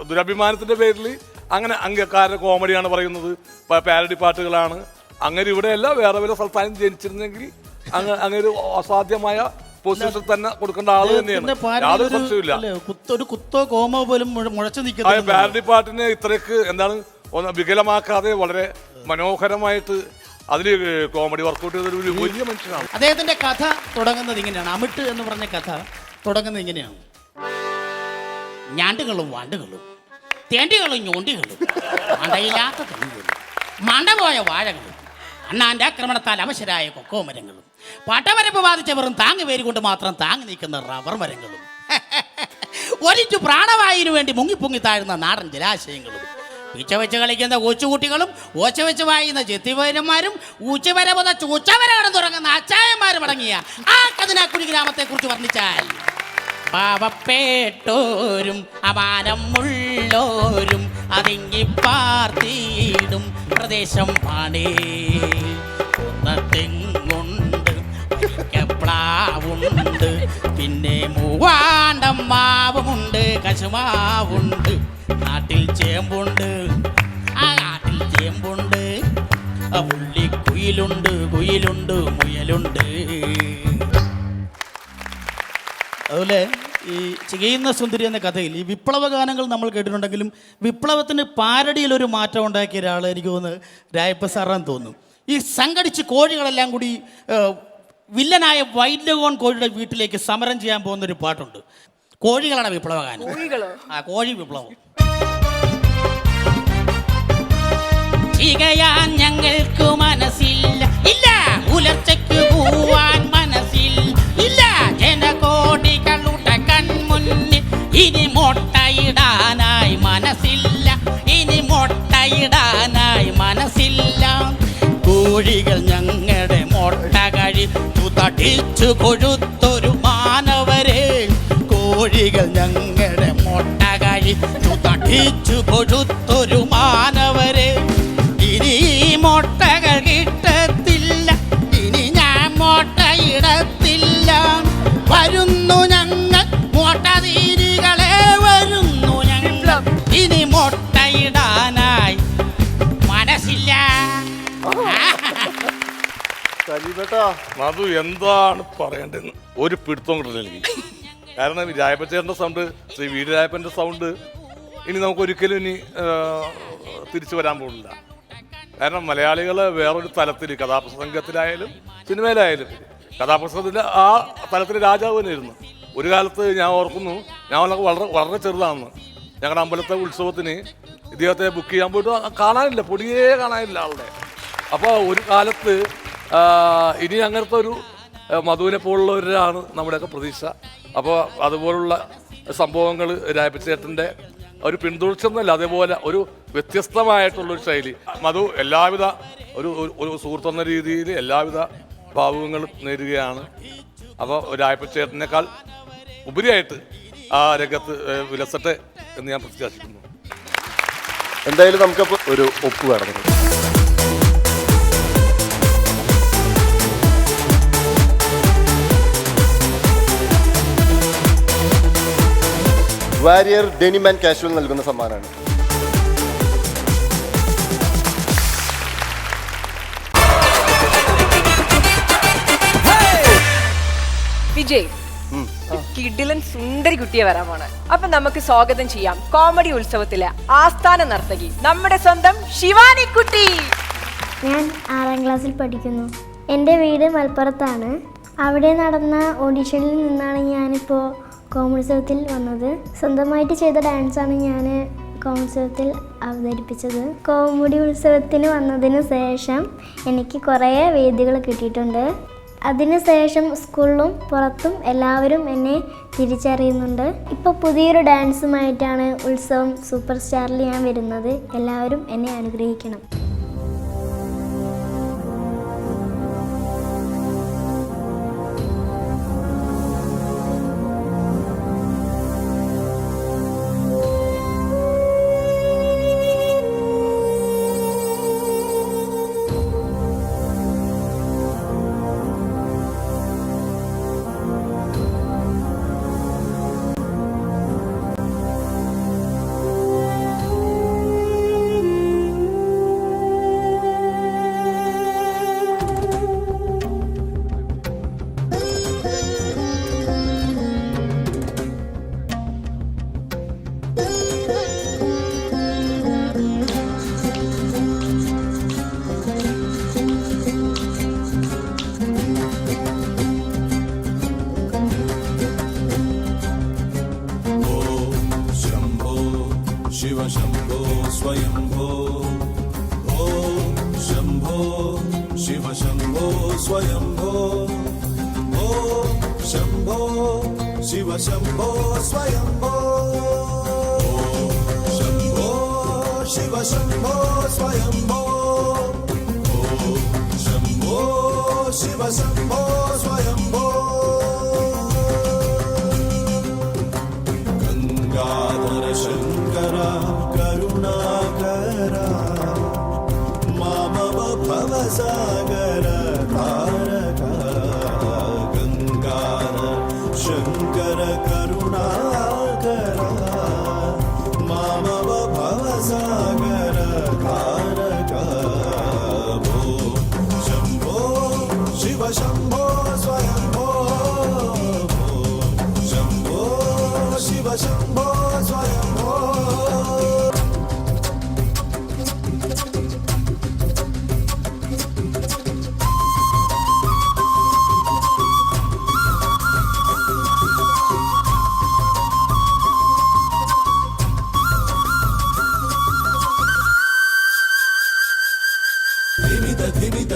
S3: ദുരഭിമാനത്തിന്റെ പേരിൽ അങ്ങനെ അംഗക്കാരുടെ കോമഡിയാണ് പറയുന്നത്, പാരഡി പാട്ടുകളാണ്. അങ്ങനെ ഇവിടെയല്ല, വേറെ വേറെ സ്ഥലത്തായും ജനിച്ചിരുന്നെങ്കിൽ അങ്ങനെ അസാധ്യമായ പൊസിഷൻ തന്നെ കൊടുക്കേണ്ട ആള് തന്നെയാണ്, യാതൊരു സംശയമില്ല.
S13: ഒരു കുത്തോ കോമോ പോലും മുഴച്ചു നിൽക്കുന്ന
S3: പാരഡി പാട്ടിനെ ഇത്രയ്ക്ക് വികലമാക്കാതെ വളരെ മനോഹരമായിട്ട് അതിൽ കോമഡി വർക്കൗട്ട് ചെയ്ത ഒരു വലിയ മനുഷ്യനാണ്.
S13: അദ്ദേഹത്തിന്റെ കഥ തുടങ്ങുന്നത് ഇങ്ങനെയാണ്. അമിട്ട് എന്ന് പറഞ്ഞ കഥ തുടങ്ങുന്നത് ഇങ്ങനെയാണ്. ഞാണ്ടുകളും വാണ്ടുകളും തേണ്ടികളും ഞോണ്ടികളും മണ്ടയില്ലാത്ത തെങ്ങുകളും മണ്ടപോയ വാഴകളും അണ്ണാന്റെ ആക്രമണത്താൽ അവശരായ കൊക്കോ മരങ്ങളും പട്ടവരപ്പ് ബാധിച്ചവരും താങ്ങുപേര് കൊണ്ട് മാത്രം താങ്ങി നിൽക്കുന്ന റബ്ബർ മരങ്ങളും ഒരിച്ചു പ്രാണവായുവിനു വേണ്ടി മുങ്ങിപ്പൊങ്ങി താഴുന്ന നാടൻ ജലാശയങ്ങളും പിച്ച വെച്ച് കളിക്കുന്ന കൊച്ചുകുട്ടികളും ഓച്ച വെച്ച് വായുന്ന ചെത്തിവൈരന്മാരും ഉച്ചവരെ മുതൽ ഉച്ചവരെ കടന്നു തുടങ്ങുന്ന അച്ചായന്മാരും അടങ്ങിയ ആ കതിനാക്കുടി ഗ്രാമത്തെക്കുറിച്ച് വർണ്ണിച്ചാൽ പാവപ്പെട്ടോരും അപാനമുള്ളോരും അതിങ്ങിപ്പാർത്തിയിടും പ്രദേശം പാടേ. തെങ്ങുണ്ട്, പ്ലാവുണ്ട്, പിന്നെ മൂവാണ്ടം മാവുമുണ്ട്, കശുമാവുണ്ട്, നാട്ടിൽ ചേമ്പുണ്ട്, ആ നാട്ടിൽ ചേമ്പുണ്ട്, പുള്ളിക്കുയിലുണ്ട്, കുയിലുണ്ട്, മുയലുണ്ട്. അതുപോലെ ഈ ചെയ്യുന്ന സുന്ദരി എന്ന കഥയിൽ ഈ വിപ്ലവ ഗാനങ്ങൾ നമ്മൾ കേട്ടിട്ടുണ്ടെങ്കിലും വിപ്ലവത്തിന് പാരഡിയിൽ ഒരു മാറ്റം ഉണ്ടാക്കിയ ഒരാൾ എനിക്ക് തോന്നുന്നു രായപ്പ സാറാന്ന് തോന്നുന്നു. ഈ സംഘടിച്ച് കോഴികളെല്ലാം കൂടി വില്ലനായ വൈദ്യകോൺ കോഴിയുടെ വീട്ടിലേക്ക് സമരം ചെയ്യാൻ പോകുന്നൊരു പാട്ടുണ്ട്. കോഴികളാണ് വിപ്ലവ ഗാനം. ആ കോഴി വിപ്ലവം. ചെയ്യാൻ ഞങ്ങൾക്ക് മനസ്സില്ല, ഇല്ല പുലർച്ചയ്ക്ക് പോവാൻ മനസ്സിൽ ഇല്ല, ജനകോടികളുടെ കൺമുന്നിൽ ഇനി മൊട്ടയിടാനായി മനസ്സില്ല, ഇനി മൊട്ടയിടാനായി മനസ്സില്ല. കോഴികൾ ഞങ്ങളുടെ മൊട്ട കഴിച്ചു തടിച്ചു കൊഴുത്തൊരു മാനവരെ, കോഴികൾ ഞങ്ങളുടെ മൊട്ട കഴിച്ചു തടിച്ചു കൊഴുത്തൊരു മാനവരെ, ഇനി മൊട്ടകൾ കിട്ടത്തില്ല, ഇനി ഞാൻ മൊട്ടയിടത്തില്ല, വരുന്നു ഞങ്ങൾ മൊട്ടതീരികളെ, വരുന്നു ഞങ്ങൾ ഇനി മൊട്ടയിടാനായി മനസ്സില്ല.
S3: മധു എന്താണ് പറയേണ്ടതെന്ന് ഒരു പിടുത്തം കിട്ടില്ല എനിക്ക്. കാരണം രായപ്പച്ചേട്ടൻ്റെ സൗണ്ട്, ശ്രീ വി രായപ്പൻ്റെ സൗണ്ട് ഇനി നമുക്ക് ഒരിക്കലും ഇനി തിരിച്ചു വരാൻ പോകുന്നില്ല. കാരണം മലയാളികൾ വേറൊരു തലത്തിൽ കഥാപ്രസംഗത്തിലായാലും സിനിമയിലായാലും കഥാപ്രസംഗത്തിൽ ആ തലത്തിൽ രാജാവ് തന്നെയായിരുന്നു. ഒരു കാലത്ത് ഞാൻ ഓർക്കുന്നു, ഞാൻ വളരെ വളരെ ചെറുതാണെന്ന്, ഞങ്ങളുടെ അമ്പലത്തെ ഉത്സവത്തിന് ഇദ്ദേഹത്തെ ബുക്ക് ചെയ്യാൻ പോയിട്ട് കാണാനില്ല, പൊടിയേ കാണാനില്ല ആളുടെ. അപ്പോൾ ഒരു കാലത്ത് ഇനി അങ്ങനത്തെ ഒരു മധുവിനെ പോലുള്ളവരാണ് നമ്മുടെയൊക്കെ പ്രതീക്ഷ. അപ്പോൾ അതുപോലുള്ള സംഭവങ്ങൾ രായപ്പച്ചേട്ടൻ്റെ ഒരു പിന്തുടർച്ചയൊന്നുമല്ല, അതേപോലെ ഒരു വ്യത്യസ്തമായിട്ടുള്ളൊരു ശൈലി. മധു എല്ലാവിധ ഒരു സുഹൃത്തെന്ന രീതിയിൽ എല്ലാവിധ ഭാവുകങ്ങളും നേരുകയാണ്. അപ്പോൾ രായപ്പച്ചേട്ടനേക്കാൾ ഉപരിയായിട്ട് ആ രംഗത്ത് വിലസട്ടെ എന്ന് ഞാൻ പ്രത്യാശിക്കുന്നു.
S2: എന്തായാലും നമുക്കപ്പോൾ ഒരു ഒപ്പ് വേണം. വാരിയർ ഡെനിം ആൻഡ് കാഷ്വൽ നൽകുന്ന സമ്മാനമാണ്.
S1: വിജയ്, കിടിലൻ സുന്ദരി കുട്ടിയെ വരാൻ പോണ. അപ്പൊ നമുക്ക് സ്വാഗതം ചെയ്യാം കോമഡി ഉത്സവത്തിലെ ആസ്ഥാന നർത്തകി, നമ്മുടെ സ്വന്തം ശിവാനി കുട്ടി.
S14: ഞാൻ 6ാം ക്ലാസ്സിൽ പഠിക്കുന്നു. എൻ്റെ വീട് മലപ്പുറത്താണ്. അവിടെ നടന്ന ഓഡിഷനിൽ നിന്നാണ് ഞാനിപ്പോൾ കോമഡി ഉത്സവത്തിൽ വന്നത്. സ്വന്തമായിട്ട് ചെയ്ത ഡാൻസാണ് ഞാൻ കോമഡി ഉത്സവത്തിൽ അവതരിപ്പിച്ചത്. കോമഡി ഉത്സവത്തിന് വന്നതിന് ശേഷം എനിക്ക് കുറേ വേദികൾ കിട്ടിയിട്ടുണ്ട്. അതിനുശേഷം സ്കൂളിലും പുറത്തും എല്ലാവരും എന്നെ തിരിച്ചറിയുന്നുണ്ട്. ഇപ്പോൾ പുതിയൊരു ഡാൻസുമായിട്ടാണ് ഉത്സവം സൂപ്പർ സ്റ്റാറിൽ ഞാൻ വരുന്നത്. എല്ലാവരും എന്നെ അനുഗ്രഹിക്കണം.
S15: शिव शंभो स्वयंभो ओम शंभो शिव शंभो स्वयंभो ओम शंभो शिव शंभो स्वयंभो ओम शंभो शिव शंभो स्वयंभो ओम शंभो शिव शंभो स्वयंभो गंगाधर शंकर करुणाकरा मामव भवसागर तारका गंगाधर शंकर करुणाकरा मामव भवसागर तारका भो शंभो शिव शंभो स्वयंभो भो शंभो शिव शंभो स्वयंभो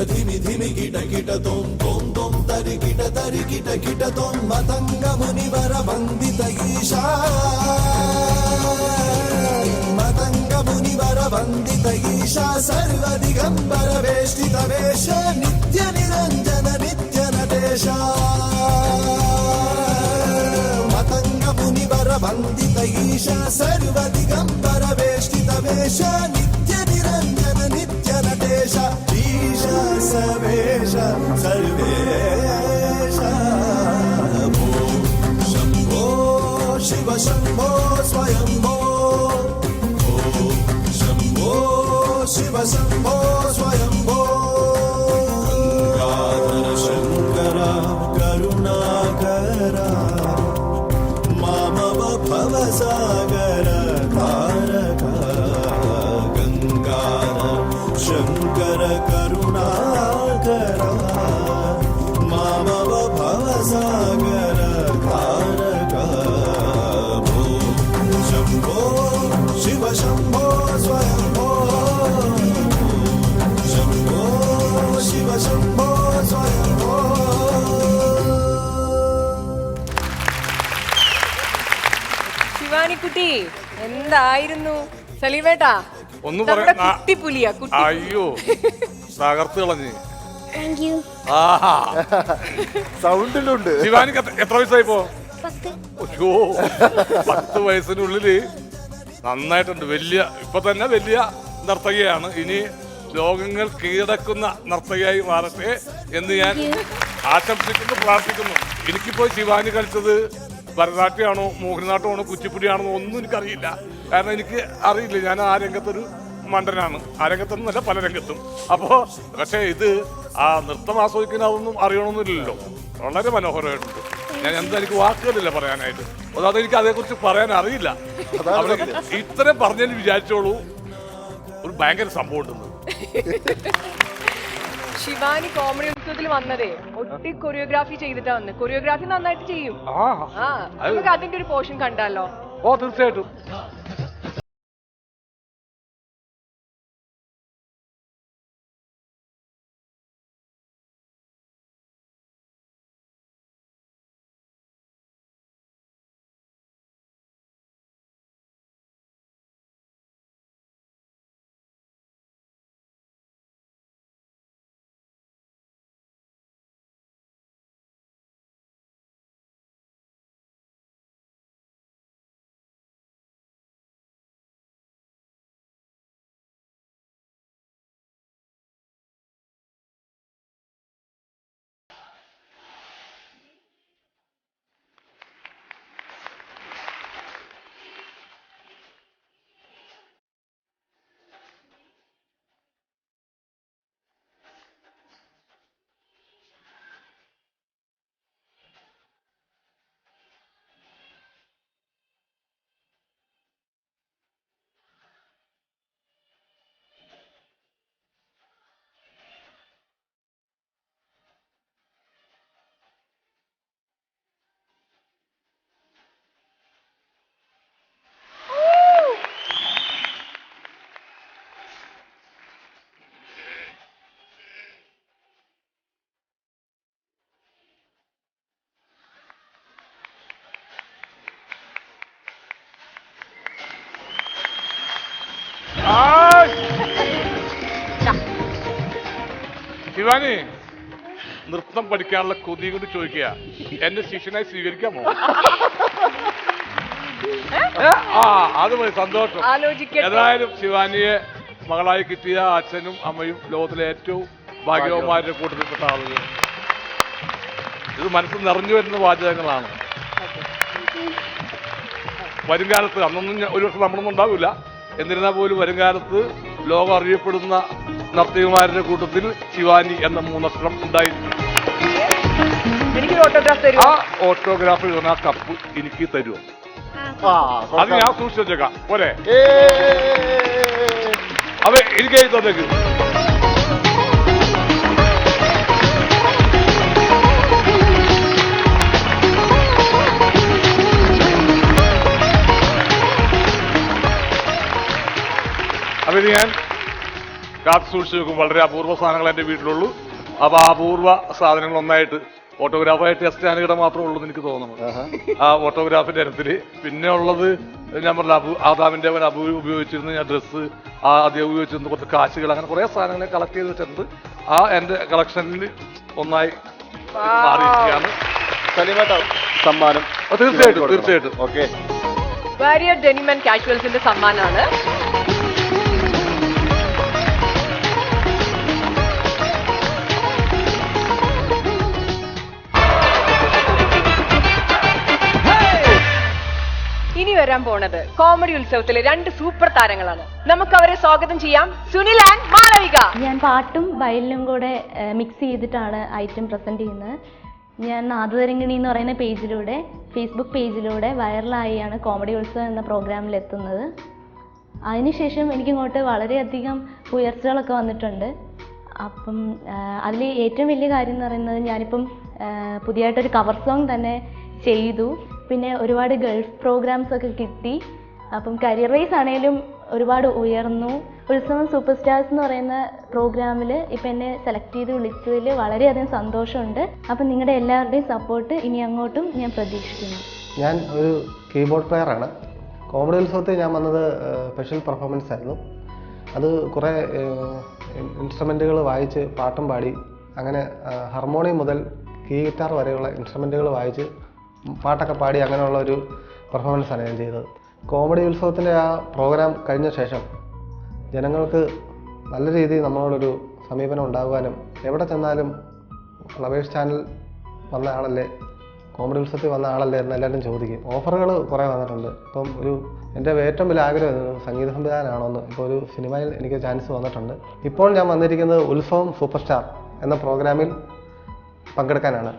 S15: धिमि धिमि गिट गिट तोम तोम तोम तरि गिट तोम मतंग मुनिवर वंदित ईशा मतंग मुनिवर वंदित ईशा सर्व दिगंबर वेष्टित वेश नित्य निरंजन नित्य नटेश मतंग मुनिवर वंदित ईशा सर्व दिगंबर वेष्टित वेश नित्य निरंजन नित्य नटेश सर्वेश सर्वेश भो शंभो शिव शंभो स्वयंभो भो शंभो शिव शंभो स्वयंभो गंगाधर शंकर करुणाकरा मामव भवसागर तारका गंगाधर शंकर करुणाकरा मामव भवसागर तारका भो शंभो शिव शंभो स्वयंभो शंभो शिव शंभो स्वयंभो
S1: ശിവാനിക്കുട്ടി എന്തായിരുന്നു സലീമേട്ടാ?
S3: ഒന്ന്
S1: നമ്മുടെ
S3: പറയാ
S1: കുട്ടിപ്പുലിയാ കുട്ടി.
S3: അയ്യോ തകർത്ത് കളഞ്ഞ്.
S14: Thank you.
S2: സൗണ്ടിലുണ്ട്.
S3: ശിവാനിക്ക് എത്ര വയസ്സായിപ്പോ? 10 വയസ്സിനുള്ളില് നന്നായിട്ടുണ്ട്. വലിയ ഇപ്പൊ തന്നെ വലിയ നർത്തകിയാണ്. ഇനി ലോകങ്ങൾ കീഴടക്കുന്ന നർത്തകിയായി മാറട്ടെ എന്ന് ഞാൻ ആശംസിക്കുന്നു, പ്രാർത്ഥിക്കുന്നു. എനിക്കിപ്പോ ശിവാനി കളിച്ചത് ഭരതനാട്യമാണോ മോഹിനിയാട്ടമാണോ കുച്ചിപ്പുടിയാണോ ഒന്നും എനിക്കറിയില്ല. കാരണം എനിക്ക് അറിയില്ല. ഞാൻ ആ രംഗത്തൊരു മണ്ടനാണ്. ആ രംഗത്തൊന്നുമല്ല, പല രംഗത്തും. അപ്പോൾ പക്ഷേ ഇത് ആ നൃത്തം ആസ്വദിക്കുന്ന അതൊന്നും അറിയണമെന്നില്ലല്ലോ. വളരെ മനോഹരമായിട്ടുണ്ട്. ഞാൻ എന്താ എനിക്ക് വാക്കുകളില്ല പറയാനായിട്ട്. അതായത് എനിക്ക് അതേക്കുറിച്ച് പറയാൻ അറിയില്ല. അവിടെ ഇത്രയും പറഞ്ഞതിന് വിചാരിച്ചോളൂ ഒരു ഭയങ്കര സംഭവം ഉണ്ടെന്ന്.
S1: ശിവാനി കോമഡി ഉത്സവത്തിൽ വന്നതേ ഒട്ടി കൊറിയോഗ്രാഫി ചെയ്തിട്ടാ വന്നത്. കൊറിയോഗ്രാഫി നന്നായിട്ട് ചെയ്യും. നമുക്ക് അതിന്റെ ഒരു പോർഷൻ കണ്ടാലോ?
S3: ഓ തീർച്ചയായിട്ടും. ശിവാനി നൃത്തം പഠിക്കാനുള്ള കൊതി കൊണ്ട് ചോദിക്കുക, എന്നെ ശിഷ്യനായി സ്വീകരിക്കാമോ? അത് മതി, സന്തോഷം. ഏതായാലും ശിവാനിയെ മകളായി കിട്ടിയ അച്ഛനും അമ്മയും ലോകത്തിലെ ഏറ്റവും ഭാഗ്യവന്മാരുടെ കൂട്ടത്തിൽപ്പെട്ട ആളുകൾ. ഇത് മനസ്സിൽ നിറഞ്ഞു വരുന്ന വാചകങ്ങളാണ്. വരും കാലത്ത്, അന്നൊന്നും ഒരു വർഷം നമ്മളൊന്നും ഉണ്ടാവില്ല, എന്നിരുന്നാൽ പോലും വരും കാലത്ത് ലോകം അറിയപ്പെടുന്ന നർത്തകിമാരുടെ കൂട്ടത്തിൽ ശിവാനി എന്ന 3 അക്ഷരം ഉണ്ടായിരിക്കും. ആ ഓട്ടോഗ്രാഫ് എഴുതുന്ന ആ കപ്പ് എനിക്ക് തരുമോ? അത് ഞാൻ സൂക്ഷിച്ചു വെച്ചേക്കാം. പോരെ? അത് എനിക്ക് എഴുതേക്ക്. അത് ഞാൻ കാത്തു സൂക്ഷിച്ചു വെക്കും. വളരെ അപൂർവ സാധനങ്ങൾ എൻ്റെ വീട്ടിലുള്ളൂ. അപ്പൊ ആ അപൂർവ സാധനങ്ങൾ ഒന്നായിട്ട് ഓട്ടോഗ്രാഫായിട്ട് എസ് ജാനകിയുടെ മാത്രമേ ഉള്ളൂ എന്ന് എനിക്ക് തോന്നുന്നു ആ ഓട്ടോഗ്രാഫിന്റെ ഇനത്തില്. പിന്നെ ഉള്ളത് ഞാൻ പറഞ്ഞ ആദാമിന്റെ അബു ഉപയോഗിച്ചിരുന്ന ഞാൻ ഡ്രസ്സ്, ആദ്യം ഉപയോഗിച്ചിരുന്ന കുറച്ച് കാശുകൾ, അങ്ങനെ കുറെ സാധനങ്ങളെ കളക്ട് ചെയ്ത് വെച്ചിട്ടുണ്ട്. ആ എന്റെ കളക്ഷനിൽ ഒന്നായി മാറിയിരിക്കുകയാണ്.
S2: സമ്മാനം
S3: തീർച്ചയായിട്ടും.
S2: ഓക്കെ,
S1: വാരിയർ ഡെനിം ആൻഡ് കാഷ്വൽസിന്റെ സമ്മാനമാണ്. ഇനി വരാൻ പോണത് കോമഡി ഉത്സവത്തിലെ 2 സൂപ്പർ താരങ്ങളാണ്. നമുക്ക് അവരെ സ്വാഗതം ചെയ്യാം. സുനിൽ ആൻഡ് മാളവിക.
S4: ഞാൻ പാട്ടും വയലിനും കൂടെ മിക്സ് ചെയ്തിട്ടാണ് ഐറ്റം പ്രസന്റ് ചെയ്യുന്നത്. ഞാൻ നാദതരംഗിണി എന്ന് പറയുന്ന പേജിലൂടെ, ഫേസ്ബുക്ക് പേജിലൂടെ വൈറലായാണ് കോമഡി ഉത്സവം എന്ന പ്രോഗ്രാമിൽ എത്തുന്നത്. അതിനുശേഷം എനിക്കിങ്ങോട്ട് വളരെയധികം ഉയർച്ചകളൊക്കെ വന്നിട്ടുണ്ട്. അപ്പം അതിൽ ഏറ്റവും വലിയ കാര്യം എന്ന് പറയുന്നത്, ഞാനിപ്പം പുതിയതായിട്ടൊരു കവർ സോങ് തന്നെ ചെയ്തു. പിന്നെ ഒരുപാട് ഗൾഫ് പ്രോഗ്രാംസ് ഒക്കെ കിട്ടി. അപ്പം കരിയർ വൈസ് ആണെങ്കിലും ഒരുപാട് ഉയർന്നു. ഉത്സവം സൂപ്പർ സ്റ്റാർസ് എന്ന് പറയുന്ന പ്രോഗ്രാമിൽ ഇപ്പം എന്നെ സെലക്ട് ചെയ്ത് വിളിച്ചതിൽ വളരെയധികം സന്തോഷമുണ്ട്. അപ്പം നിങ്ങളുടെ എല്ലാവരുടെയും സപ്പോർട്ട് ഇനി അങ്ങോട്ടും ഞാൻ പ്രതീക്ഷിക്കുന്നു.
S16: ഞാൻ ഒരു കീബോർഡ് പ്ലെയറാണ്. കോമഡി ഉത്സവത്തിൽ ഞാൻ വന്നത് സ്പെഷ്യൽ പെർഫോമൻസ് ആയിരുന്നു. അത് കുറേ ഇൻസ്ട്രുമെൻറ്റുകൾ വായിച്ച് പാട്ടും പാടി, അങ്ങനെ ഹാർമോണിയം മുതൽ കീ ഗിറ്റാർ വരെയുള്ള ഇൻസ്ട്രുമെൻറ്റുകൾ വായിച്ച് പാട്ടൊക്കെ പാടി അങ്ങനെയുള്ള ഒരു പെർഫോമൻസാണ് ഞാൻ ചെയ്തത്. കോമഡി ഉത്സവത്തിൻ്റെ ആ പ്രോഗ്രാം കഴിഞ്ഞ ശേഷം ജനങ്ങൾക്ക് നല്ല രീതിയിൽ നമ്മളോടൊരു സമീപനം ഉണ്ടാകുവാനും, എവിടെ ചെന്നാലും ഫ്ലവേഴ്സ് ചാനൽ വന്ന ആളല്ലേ, കോമഡി ഉത്സവത്തിൽ വന്ന ആളല്ലേ എന്ന് എല്ലാവരും ചോദിക്കും. ഓഫറുകൾ കുറേ വന്നിട്ടുണ്ട്. ഇപ്പം എൻ്റെ ഏറ്റവും വലിയ ആഗ്രഹം സംഗീത സംവിധാനമാണോന്ന്. ഇപ്പോൾ ഒരു സിനിമയിൽ എനിക്ക് ചാൻസ് വന്നിട്ടുണ്ട്. ഇപ്പോൾ ഞാൻ വന്നിരിക്കുന്നത് ഉത്സവം സൂപ്പർ സ്റ്റാർ എന്ന പ്രോഗ്രാമിൽ പങ്കെടുക്കാനാണ്.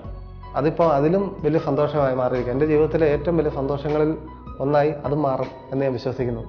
S16: അതിപ്പോൾ അതിലും വലിയ സന്തോഷമായി മാറിയിരിക്കും. എൻ്റെ ജീവിതത്തിലെ ഏറ്റവും വലിയ സന്തോഷങ്ങളിൽ ഒന്നായി അത് മാറും എന്ന് ഞാൻ വിശ്വസിക്കുന്നു.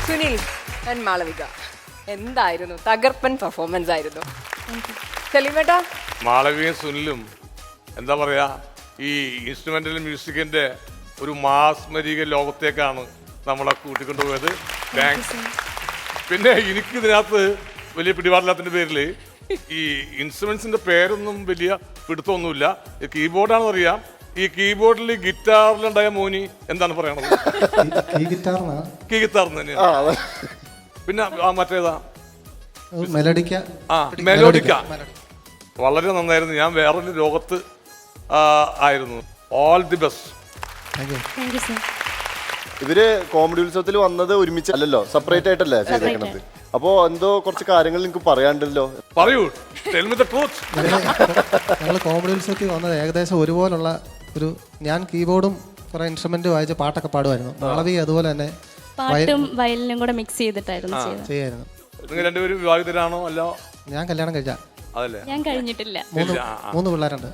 S1: സുനിൽ ആൻഡ് മാളവിക, എന്തായിരുന്നു തകർപ്പൻ പെർഫോമൻസ് ആയിരുന്നു. സലീമേട്ടാ?
S3: മാളവികയും സുനിലും എന്താ പറയാ, ഈ ഇൻസ്ട്രുമെന്റൽ മ്യൂസിക്കിന്റെ ഒരു മാസ്മരിക ലോകത്തേക്കാണ് നമ്മളെ കൂട്ടിക്കൊണ്ടുപോയത്. താങ്ക്സ്. പിന്നെ എനിക്ക് ഇതിനകത്ത് വലിയ പിടിപാടില്ലാത്തതിന്റെ പേരിൽ ഈ ഇൻസ്ട്രുമെന്റ്സിന്റെ പേരൊന്നും വലിയ പിടുത്തമൊന്നുമില്ല. കീബോർഡാണെന്ന് അറിയാം. ഈ കീബോർഡിൽ ഗിറ്റാറിലുണ്ടായ മോനി എന്താണ് പറയണത്? കീ ഗിറ്റാർ തന്നെയാണ്. പിന്നെ മറ്റേതാ?
S16: മെലഡിക്ക.
S3: മെലോഡിക്ക. വളരെ നന്നായിരുന്നു. ഞാൻ വേറൊരു ലോകത്ത് ആയിരുന്നു. All the best.
S2: ഇവര് കോമഡി ഉത്സവത്തിൽ വന്നത് ഒരുമിച്ചല്ലല്ലോ, സെപ്പറേറ്റ് ആയിട്ടല്ലേ ചെയ്തേക്കണത്. അപ്പോ എന്തോ കുറച്ച് കാര്യങ്ങൾ നിങ്ങൾക്ക് പറയാണ്ടല്ലോ.
S3: പറയൂ.
S16: ഞങ്ങൾ കോമഡി ഉത്സവത്തിൽ വന്നത് ഏകദേശം ഒരുപോലുള്ള ഒരു, ഞാൻ കീബോർഡും കുറെ ഇൻസ്ട്രുമെന്റ് വായിച്ച് പാട്ടൊക്കെ പാടുമായിരുന്നു. മാളവി അതുപോലെ തന്നെ
S17: പാട്ടും വയലിനും കൂടെ മിക്സ് ചെയ്തിട്ടായിരുന്നു
S16: ചെയ്യായിരുന്നു.
S3: നിങ്ങൾ രണ്ടുപേരും വിവാഹിതരാണോ? അല്ല,
S16: ഞാൻ കല്യാണം കഴിച്ച.
S3: അതല്ലേ?
S17: ഞാൻ കഴിഞ്ഞിട്ടില്ല.
S16: 3 പിള്ളേരുണ്ട്.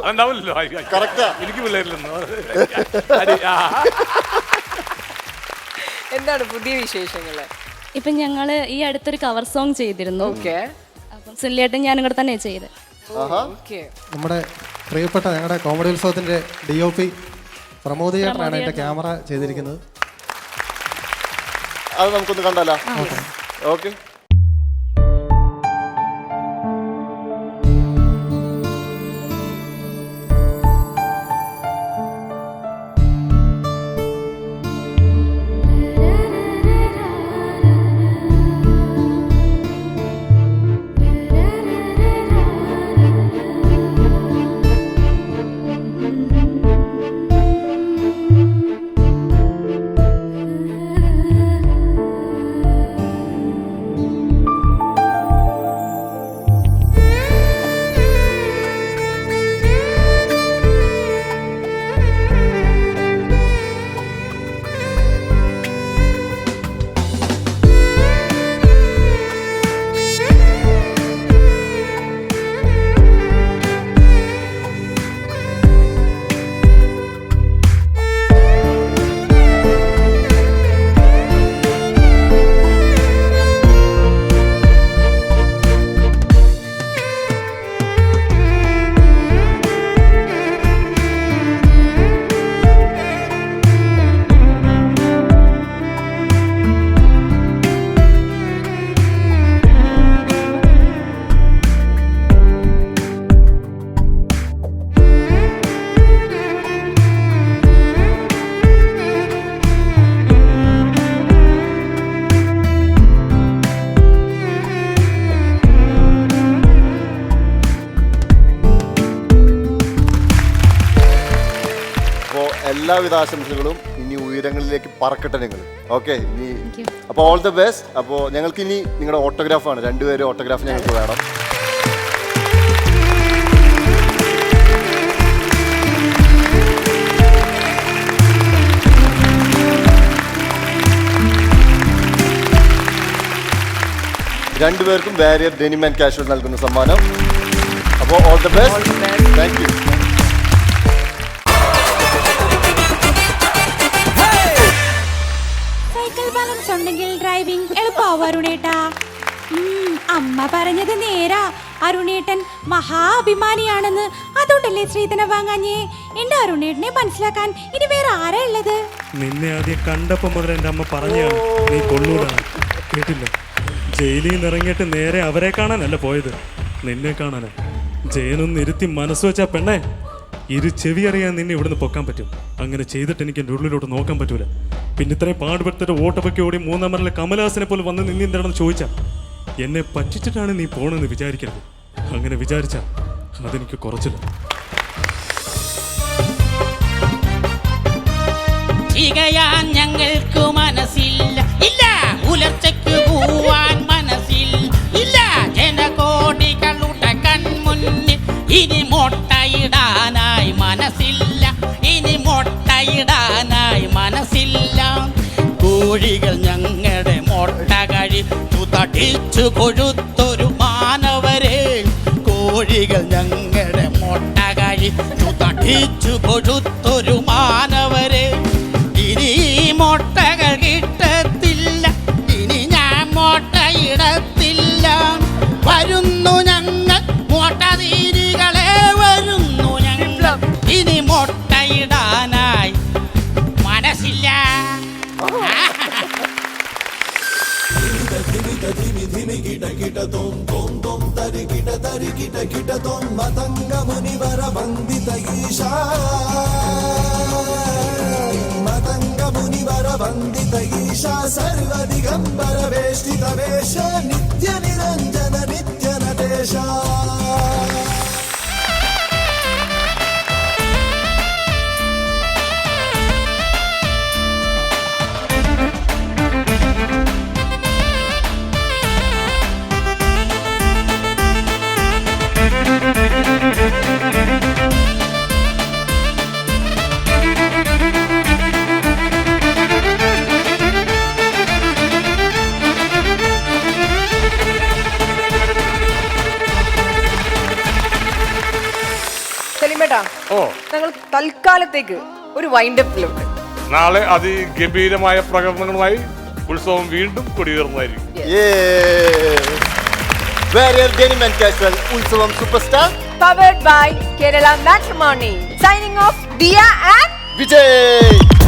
S3: ഉണ്ടാവില്ലല്ലോ. എനിക്ക് പിള്ളേരില്ലെന്നോ?
S1: എന്താണ് പുതിയ വിശേഷങ്ങള്?
S17: ഇപ്പൊ ഞങ്ങള് ഈ അടുത്തൊരു കവർ സോങ് ചെയ്തിരുന്നു. അപ്പം സുനിലേട്ടൻ ഞാനും കൂടെ തന്നെ ചെയ്ത്.
S16: നമ്മുടെ പ്രിയപ്പെട്ട ഞങ്ങളുടെ കോമഡി ഉത്സവത്തിന്റെ DOP പ്രമോദ് ചേട്ടനാണ് എന്റെ ക്യാമറ ചെയ്തിരിക്കുന്നത്.
S2: അത് നമുക്കൊന്ന് കണ്ടാലോ? ഓക്കെ. എല്ലാവിധ ആശംസകളും. ഇനി ഉയരങ്ങളിലേക്ക് പറക്കട്ടെ നിങ്ങൾ. ഓക്കെ, ഇനി അപ്പോൾ ഓൾ ദ ബെസ്റ്റ്. അപ്പോൾ ഞങ്ങൾക്ക് ഇനി നിങ്ങളുടെ ഓട്ടോഗ്രാഫാണ്, രണ്ടുപേരും ഓട്ടോഗ്രാഫ് ഞങ്ങൾക്ക് വേണം. രണ്ടുപേർക്കും ബാരിയർ ഡെനിം ആൻഡ് കാഷ്വൽ നൽകുന്ന സമ്മാനം. അപ്പോൾ all the best. Thank you.
S7: ഉണ്ടെങ്കിൽ ഡ്രൈവിംഗ് എളുപ്പമാവും അരുണേട്ടാ. അമ്മ പറഞ്ഞത് നേരാ. അരുണേട്ടൻ മഹാഭിമാനിയാണെന്ന്. അതുകൊണ്ടല്ലേ ശ്രീധന വാങ്ങാഞ്ഞേ. എന്റെ അരുണേട്ടനെ മനസ്സിലാക്കാൻ ഇനി വേറെ ആരാ ഉള്ളത്?
S6: നിന്നെ ആദ്യം കണ്ടപ്പോ മുതൽ എൻ്റെ അമ്മ പറഞ്ഞാണ് നീ കൊള്ളൂടാ. കേട്ടില്ല? ജയിലിൽ നിന്ന് ഇറങ്ങിയിട്ട് നേരെ അവരെ കാണാനല്ല പോയത്, നിന്നെ കാണാനാ. ജയനൊന്ന് ഇരുത്തി മനസ്സ് വെച്ചാ പെണ്ണെ, ചെവി അറിയാൻ നിന്നെ ഇവിടുന്ന് പൊക്കാൻ പറ്റും. അങ്ങനെ ചെയ്തിട്ട് എനിക്ക് എൻ്റെ ഉള്ളിലോട്ട് നോക്കാൻ പറ്റൂല. പിന്നെ ഇത്രയും പാടുപെടുത്തിട്ട് ഓട്ടപ്പൊക്കെ ഓടി 3-ാം നമ്പറിലെ കമലഹാസനെ പോലെ വന്ന് നിന്നെന്താണെന്ന് ചോദിച്ചാ എന്നെ പറ്റിച്ചിട്ടാണ് നീ പോണെന്ന് വിചാരിക്കരുത്. അങ്ങനെ വിചാരിച്ചാ അതെനിക്ക് കുറച്ചില്ല.
S10: ഞങ്ങൾക്ക് മനസ്സില്ല, ഇല്ല ഉലർച്ചയ്ക്ക് പോവാൻ മനസ്സിൽ ഇല്ല. ജനകോടികളുടെ കൺമുന്നിൽ ഇനി മൊട്ടയിടാനായി മനസ്സില്ല, ഇനി മൊട്ടയിടാനായി മനസ്സില്ല. കോഴികൾ ഞങ്ങളുടെ മൊട്ട കഴിച്ചു തടിച്ചു കൊഴുത്തൊരു മാനവരെ, കോഴികൾ ഞങ്ങളുടെ മൊട്ട കഴിച്ചു തടിച്ചു കൊഴുത്തൊരു മാനവരെ, ഇനി മൊട്ട
S1: ചേട്ടാ
S3: ഓ
S1: ഞങ്ങൾ തൽക്കാലത്തേക്ക് ഒരു വൈൻഡപ്പിലുണ്ട്.
S3: നാളെ അതിഗംഭീരമായ പ്രകടനങ്ങളുമായി ഉത്സവം വീണ്ടും കൊടിയേറുന്നതായിരിക്കും.
S2: Utsavam superstar
S1: powered by Kerala Matrimony. Signing off Diya and
S2: Vijay.